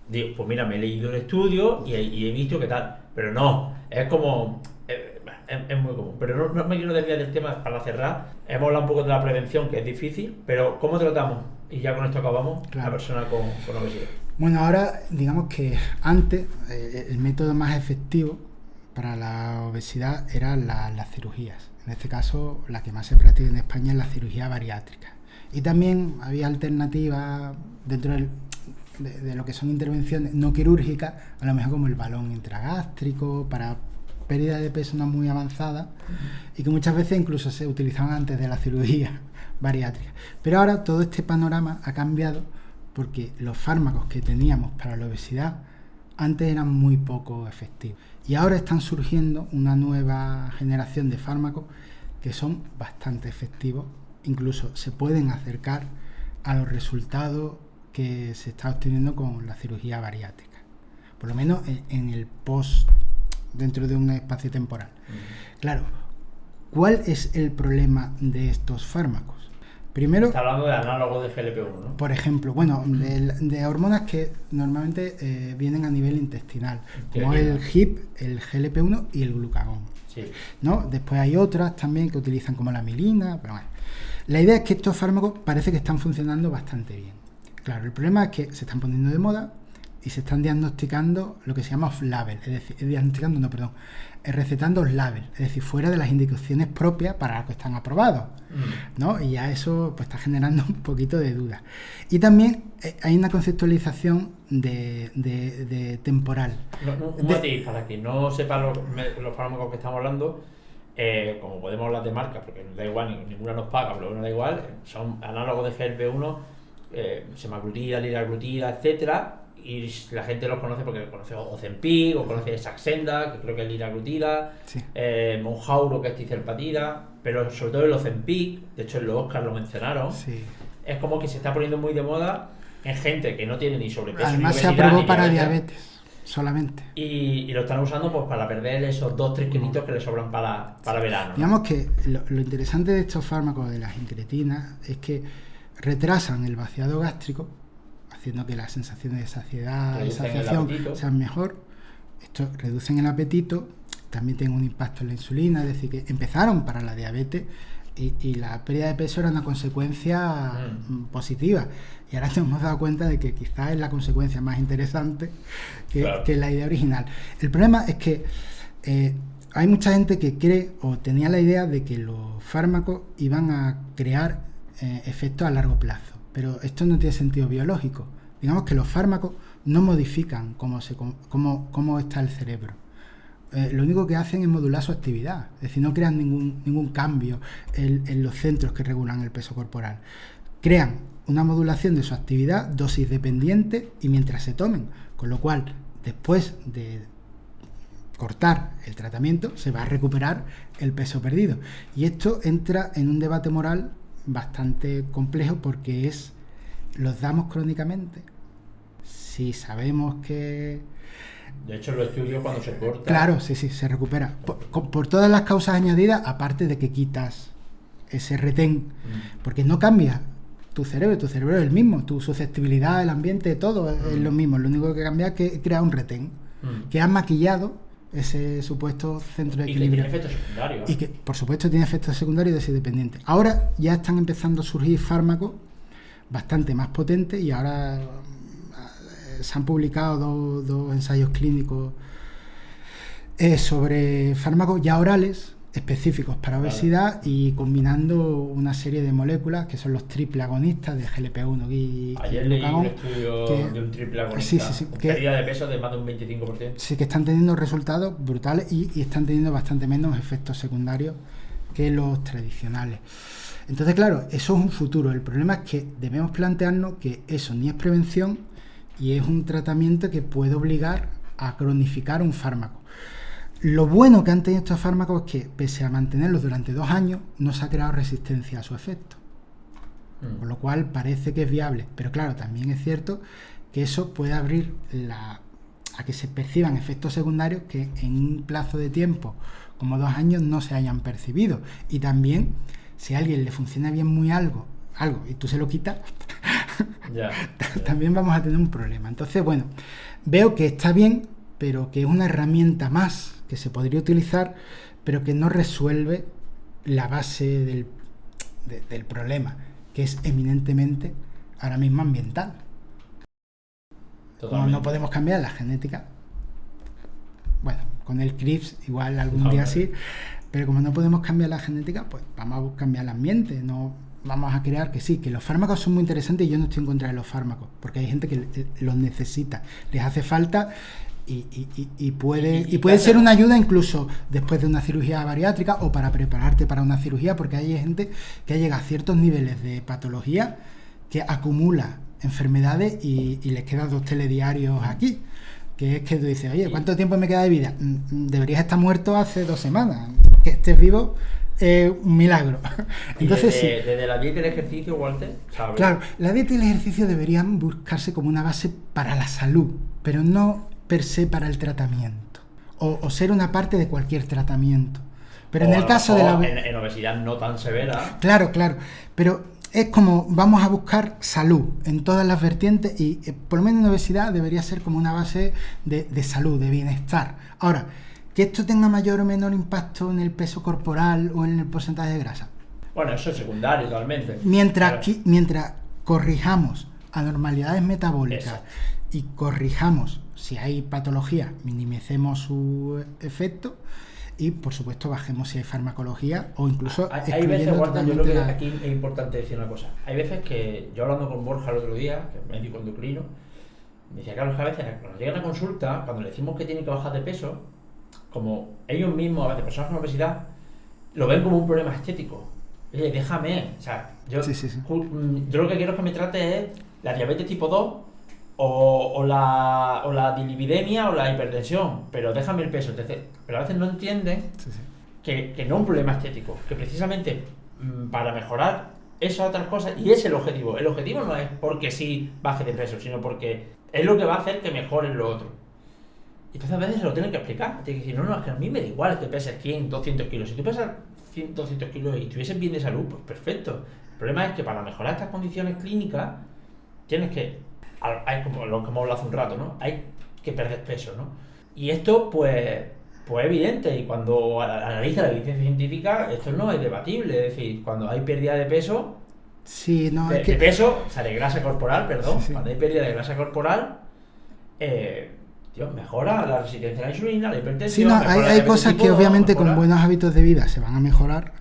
digo, pues mira, me he leído el estudio y he visto qué tal. Pero no, es como... Es muy común. Pero no me quiero desviar del tema para cerrar. Hemos hablado un poco de la prevención, que es difícil, pero ¿cómo tratamos? Y ya con esto acabamos, Claro. a personas con obesidad. Bueno, ahora digamos que antes el método más efectivo para la obesidad eran las cirugías. En este caso, la que más se practica en España es la cirugía bariátrica. Y también había alternativas dentro de lo que son intervenciones no quirúrgicas, a lo mejor como el balón intragástrico, para pérdida de peso no muy avanzada, y que muchas veces incluso se utilizaban antes de la cirugía bariátrica. Pero ahora todo este panorama ha cambiado porque los fármacos que teníamos para la obesidad antes eran muy poco efectivos. Y ahora están surgiendo una nueva generación de fármacos que son bastante efectivos, incluso se pueden acercar a los resultados que se está obteniendo con la cirugía bariátrica, por lo menos en el post, dentro de un espacio temporal. Claro, ¿cuál es el problema de estos fármacos? Primero, está hablando de análogos de GLP-1, ¿no? Por ejemplo, bueno, de hormonas que normalmente vienen a nivel intestinal, como el GIP, el GLP-1 y el glucagón. Sí. ¿No? Después hay otras también que utilizan como la milina, pero bueno. La idea es que estos fármacos parece que están funcionando bastante bien. Claro, el problema es que se están poniendo de moda y se están diagnosticando lo que se llama off-label, es decir, recetando off-label, es decir, fuera de las indicaciones propias para las que están aprobados, ¿no? Y ya eso pues está generando un poquito de duda. Y también hay una conceptualización de temporal. Un matiz, para quien no sepa los fármacos que estamos hablando, como podemos hablar de marcas, porque da igual, ninguna nos paga, pero bueno, da igual, son análogos de GLP-1, semaglutida, liraglutida, etcétera, y la gente los conoce porque conoce Ozempic o conoce Saxenda, que creo que es liraglutida, Sí. Mounjaro, que es ticerpatida, pero sobre todo el Ozempic, de hecho en los Oscars lo mencionaron, Sí. es como que se está poniendo muy de moda en gente que no tiene ni sobrepeso Además ni se obesidad, aprobó ni para diabetes, diabetes solamente. y lo están usando pues para perder esos 2-3 kilitos que le sobran para verano, ¿no? Digamos que lo interesante de estos fármacos de las incretinas es que retrasan el vaciado gástrico, haciendo que las sensaciones de saciedad y Reducen el saciación apetito. sean mejor. Esto reducen el apetito, también tienen un impacto en la insulina, es decir, que empezaron para la diabetes y la pérdida de peso era una consecuencia positiva. Y ahora nos hemos dado cuenta de que quizás es la consecuencia más interesante que la idea original. El problema es que hay mucha gente que cree o tenía la idea de que los fármacos iban a crear efectos a largo plazo, pero esto no tiene sentido biológico. Digamos que los fármacos no modifican cómo está el cerebro. Lo único que hacen es modular su actividad, es decir, no crean ningún cambio en los centros que regulan el peso corporal. Crean una modulación de su actividad, dosis dependiente y mientras se tomen, con lo cual después de cortar el tratamiento se va a recuperar el peso perdido. Y esto entra en un debate moral bastante complejo porque ¿los damos crónicamente? Si sabemos que... De hecho, los estudios cuando se corta... Claro, sí, se recupera. Por todas las causas añadidas, aparte de que quitas ese retén, porque no cambia tu cerebro es el mismo, tu susceptibilidad, el ambiente, todo es lo mismo. Lo único que cambia es que crea un retén, que has maquillado ese supuesto centro de equilibrio. Y que tiene efectos secundarios. Y que, por supuesto, tiene efectos secundarios de dosis dependiente. Ahora ya están empezando a surgir fármacos bastante más potentes y ahora se han publicado dos ensayos clínicos sobre fármacos ya orales específicos para obesidad y combinando una serie de moléculas que son los triple agonistas de GLP-1 y Ayer leí un estudio de un triple agonista con pérdida de peso de más de un 25%. Sí, que están teniendo resultados brutales y están teniendo bastante menos efectos secundarios que los tradicionales. Entonces, claro, eso es un futuro. El problema es que debemos plantearnos que eso ni es prevención y es un tratamiento que puede obligar a cronificar un fármaco. Lo bueno que han tenido estos fármacos es que, pese a mantenerlos durante 2 años, no se ha creado resistencia a su efecto. Con lo cual parece que es viable. Pero claro, también es cierto que eso puede abrir a que se perciban efectos secundarios que en un plazo de tiempo como 2 años no se hayan percibido. Y también, si a alguien le funciona bien muy algo y tú se lo quitas, Ya. también vamos a tener un problema. Entonces, bueno, veo que está bien, pero que es una herramienta más que se podría utilizar, pero que no resuelve la base del problema, que es eminentemente ahora mismo ambiental. Como no podemos cambiar la genética, bueno, con el CRISPR igual algún día sí, pero como no podemos cambiar la genética, pues vamos a cambiar el ambiente, no vamos a crear que sí, que los fármacos son muy interesantes y yo no estoy en contra de los fármacos, porque hay gente que los necesita, les hace falta y puede ser una ayuda incluso después de una cirugía bariátrica o para prepararte para una cirugía, porque hay gente que llega a ciertos niveles de patología que acumula enfermedades y les quedan 2 telediarios aquí. Que es que tú dices, oye, ¿cuánto tiempo me queda de vida? Deberías estar muerto hace 2 semanas. Que estés vivo es un milagro. Entonces, desde la dieta y el ejercicio, Walter, ¿sabes? Claro, la dieta y el ejercicio deberían buscarse como una base para la salud, pero no per se para el tratamiento. O ser una parte de cualquier tratamiento. Pero en el caso de en obesidad no tan severa. Claro, pero es como vamos a buscar salud en todas las vertientes y por lo menos en obesidad debería ser como una base de salud, de bienestar. Ahora, que esto tenga mayor o menor impacto en el peso corporal o en el porcentaje de grasa. Bueno, eso es secundario totalmente. Mientras corrijamos anormalidades metabólicas. Exacto. Y corrijamos si hay patología, minimicemos su efecto. Y, por supuesto, bajemos si hay farmacología o incluso... Hay veces, Walter, yo creo que aquí es importante decir una cosa. Hay veces que, yo hablando con Borja el otro día, que es médico endocrino, me decía, Carlos, que a veces cuando llegan a consulta, cuando le decimos que tiene que bajar de peso, como ellos mismos, a veces personas con obesidad, lo ven como un problema estético. Oye, déjame, o sea, yo lo que quiero es que me trate es la diabetes tipo 2 o la dilipidemia o la hipertensión, pero déjame el peso. Entonces, pero a veces no entienden que no es un problema estético, que precisamente para mejorar esas otras cosas, y es el objetivo. El objetivo no es porque sí baje de peso, sino porque es lo que va a hacer que mejore lo otro. Y entonces a veces se lo tienen que explicar. Tienen que decir, no, es que a mí me da igual que peses 100, 200 kilos. Si tú pesas 100, 200 kilos y estuvieses bien de salud, pues perfecto. El problema es que para mejorar estas condiciones clínicas tienes que... Hay como lo que hemos hablado hace un rato, ¿no? Hay que perder peso, ¿no? Y esto, pues es evidente, y cuando analiza la evidencia científica, esto no es debatible. Es decir, cuando hay pérdida de peso, de peso, o sea, de grasa corporal, perdón, cuando hay pérdida de grasa corporal, mejora la resistencia a la insulina, la hipertensión... hay cosas que obviamente con buenos hábitos de vida se van a mejorar,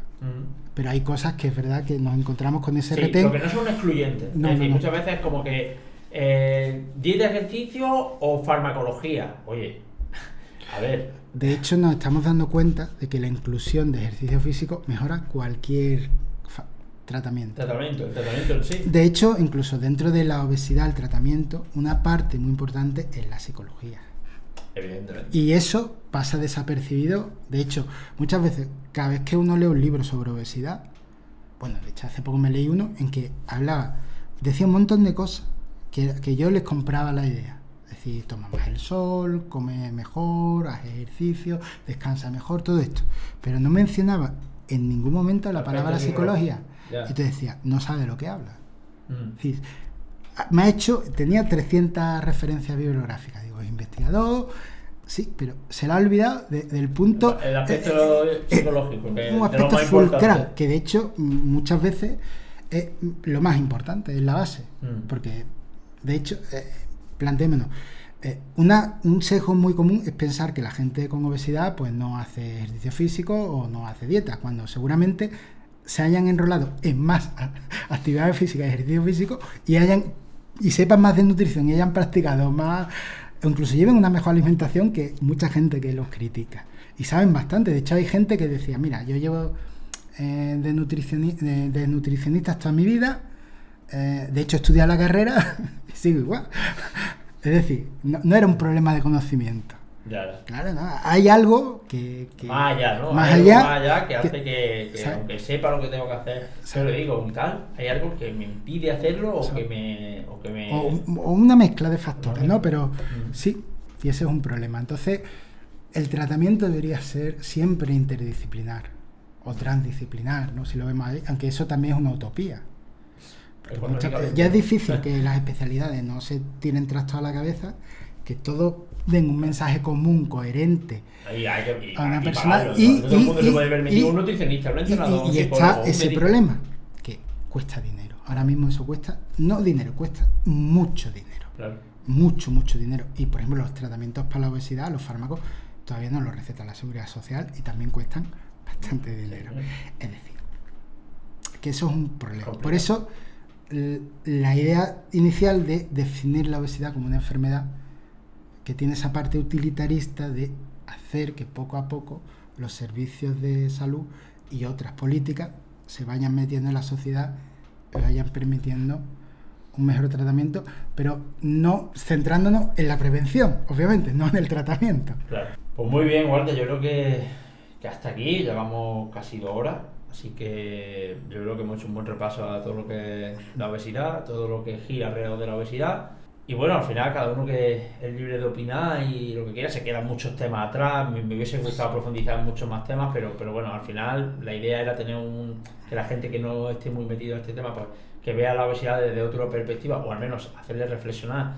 pero hay cosas que es verdad que nos encontramos con ese retén. Lo que no son excluyentes. Es decir, muchas veces es como que dieta, ejercicio o farmacología. Oye, a ver. De hecho, nos estamos dando cuenta de que la inclusión de ejercicio físico mejora cualquier tratamiento. El tratamiento en sí. De hecho, incluso dentro de la obesidad, el tratamiento, una parte muy importante es la psicología. Evidentemente. Y eso pasa desapercibido. De hecho, muchas veces, cada vez que uno lee un libro sobre obesidad, bueno, de hecho, hace poco me leí uno en que decía un montón de cosas que yo les compraba la idea. Es decir, toma más el sol, come mejor, haz ejercicio, descansa mejor, todo esto. Pero no mencionaba en ningún momento la palabra psicología. Y te decía, no sabe lo que habla. Es decir, tenía 300 referencias bibliográficas. Digo, es investigador, sí, pero se le ha olvidado del punto... El aspecto psicológico, que un aspecto fulcral, que de hecho muchas veces es lo más importante, es la base. Porque, de hecho, plantémonos, un sesgo muy común es pensar que la gente con obesidad pues no hace ejercicio físico o no hace dieta, cuando seguramente se hayan enrolado en más actividades físicas y ejercicio físico y sepan más de nutrición y hayan practicado más, o incluso lleven una mejor alimentación que mucha gente que los critica. Y saben bastante. De hecho, hay gente que decía, mira, yo llevo de nutricionista toda mi vida, de hecho he estudiado la carrera y sigo igual. Es decir, no era un problema de conocimiento. Claro, ¿no? Hay algo que más allá, ¿no? Más hay allá, algo más allá que hace que aunque sepa lo que tengo que hacer, se lo digo y tal, hay algo que me impide hacerlo o una mezcla de factores, ¿no? Pero sí, y ese es un problema. Entonces, el tratamiento debería ser siempre interdisciplinar o transdisciplinar, ¿no? Si lo vemos ahí, aunque eso también es una utopía. Ya es difícil que las especialidades no se tiren trastos a la cabeza, que todos den un mensaje común, coherente a una persona y está ese problema, que cuesta dinero. Ahora mismo eso cuesta, no dinero, cuesta mucho dinero. Claro. Mucho dinero. Y por ejemplo los tratamientos para la obesidad, los fármacos, todavía no los receta la Seguridad Social y también cuestan bastante dinero. Es decir, que eso es un problema. Complicado. Por eso la idea inicial de definir la obesidad como una enfermedad que tiene esa parte utilitarista de hacer que poco a poco los servicios de salud y otras políticas se vayan metiendo en la sociedad, vayan permitiendo un mejor tratamiento, pero no centrándonos en la prevención, obviamente, no en el tratamiento. Claro. Pues muy bien, Walter, yo creo que hasta aquí llevamos casi 2 horas, así que yo creo que hemos hecho un buen repaso a todo lo que es la obesidad, todo lo que gira alrededor de la obesidad. Y bueno, al final cada uno que es libre de opinar y lo que quiera, se quedan muchos temas atrás, me hubiese gustado profundizar en muchos más temas, pero bueno, al final la idea era tener que la gente que no esté muy metido en este tema, pues que vea la obesidad desde otra perspectiva, o al menos hacerle reflexionar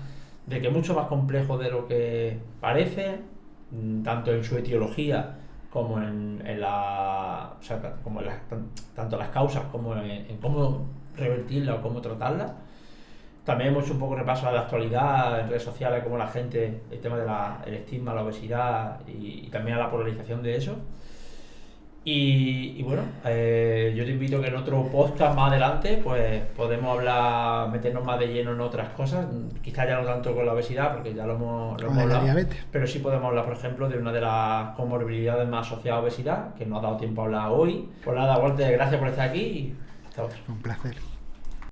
de que es mucho más complejo de lo que parece, tanto en su etiología como tanto las causas como en cómo revertirla o cómo tratarla. También hemos hecho un poco repaso a la actualidad en redes sociales, como la gente, el tema del estigma, la obesidad y también a la polarización de eso. Y bueno, yo te invito a que en otro podcast más adelante pues podemos meternos más de lleno en otras cosas, quizás ya no tanto con la obesidad porque ya lo hemos hablado, pero sí podemos hablar, por ejemplo, de una de las comorbilidades más asociadas a obesidad, que no ha dado tiempo a hablar hoy. Pues nada, Walter, gracias por estar aquí y hasta otra. Un placer.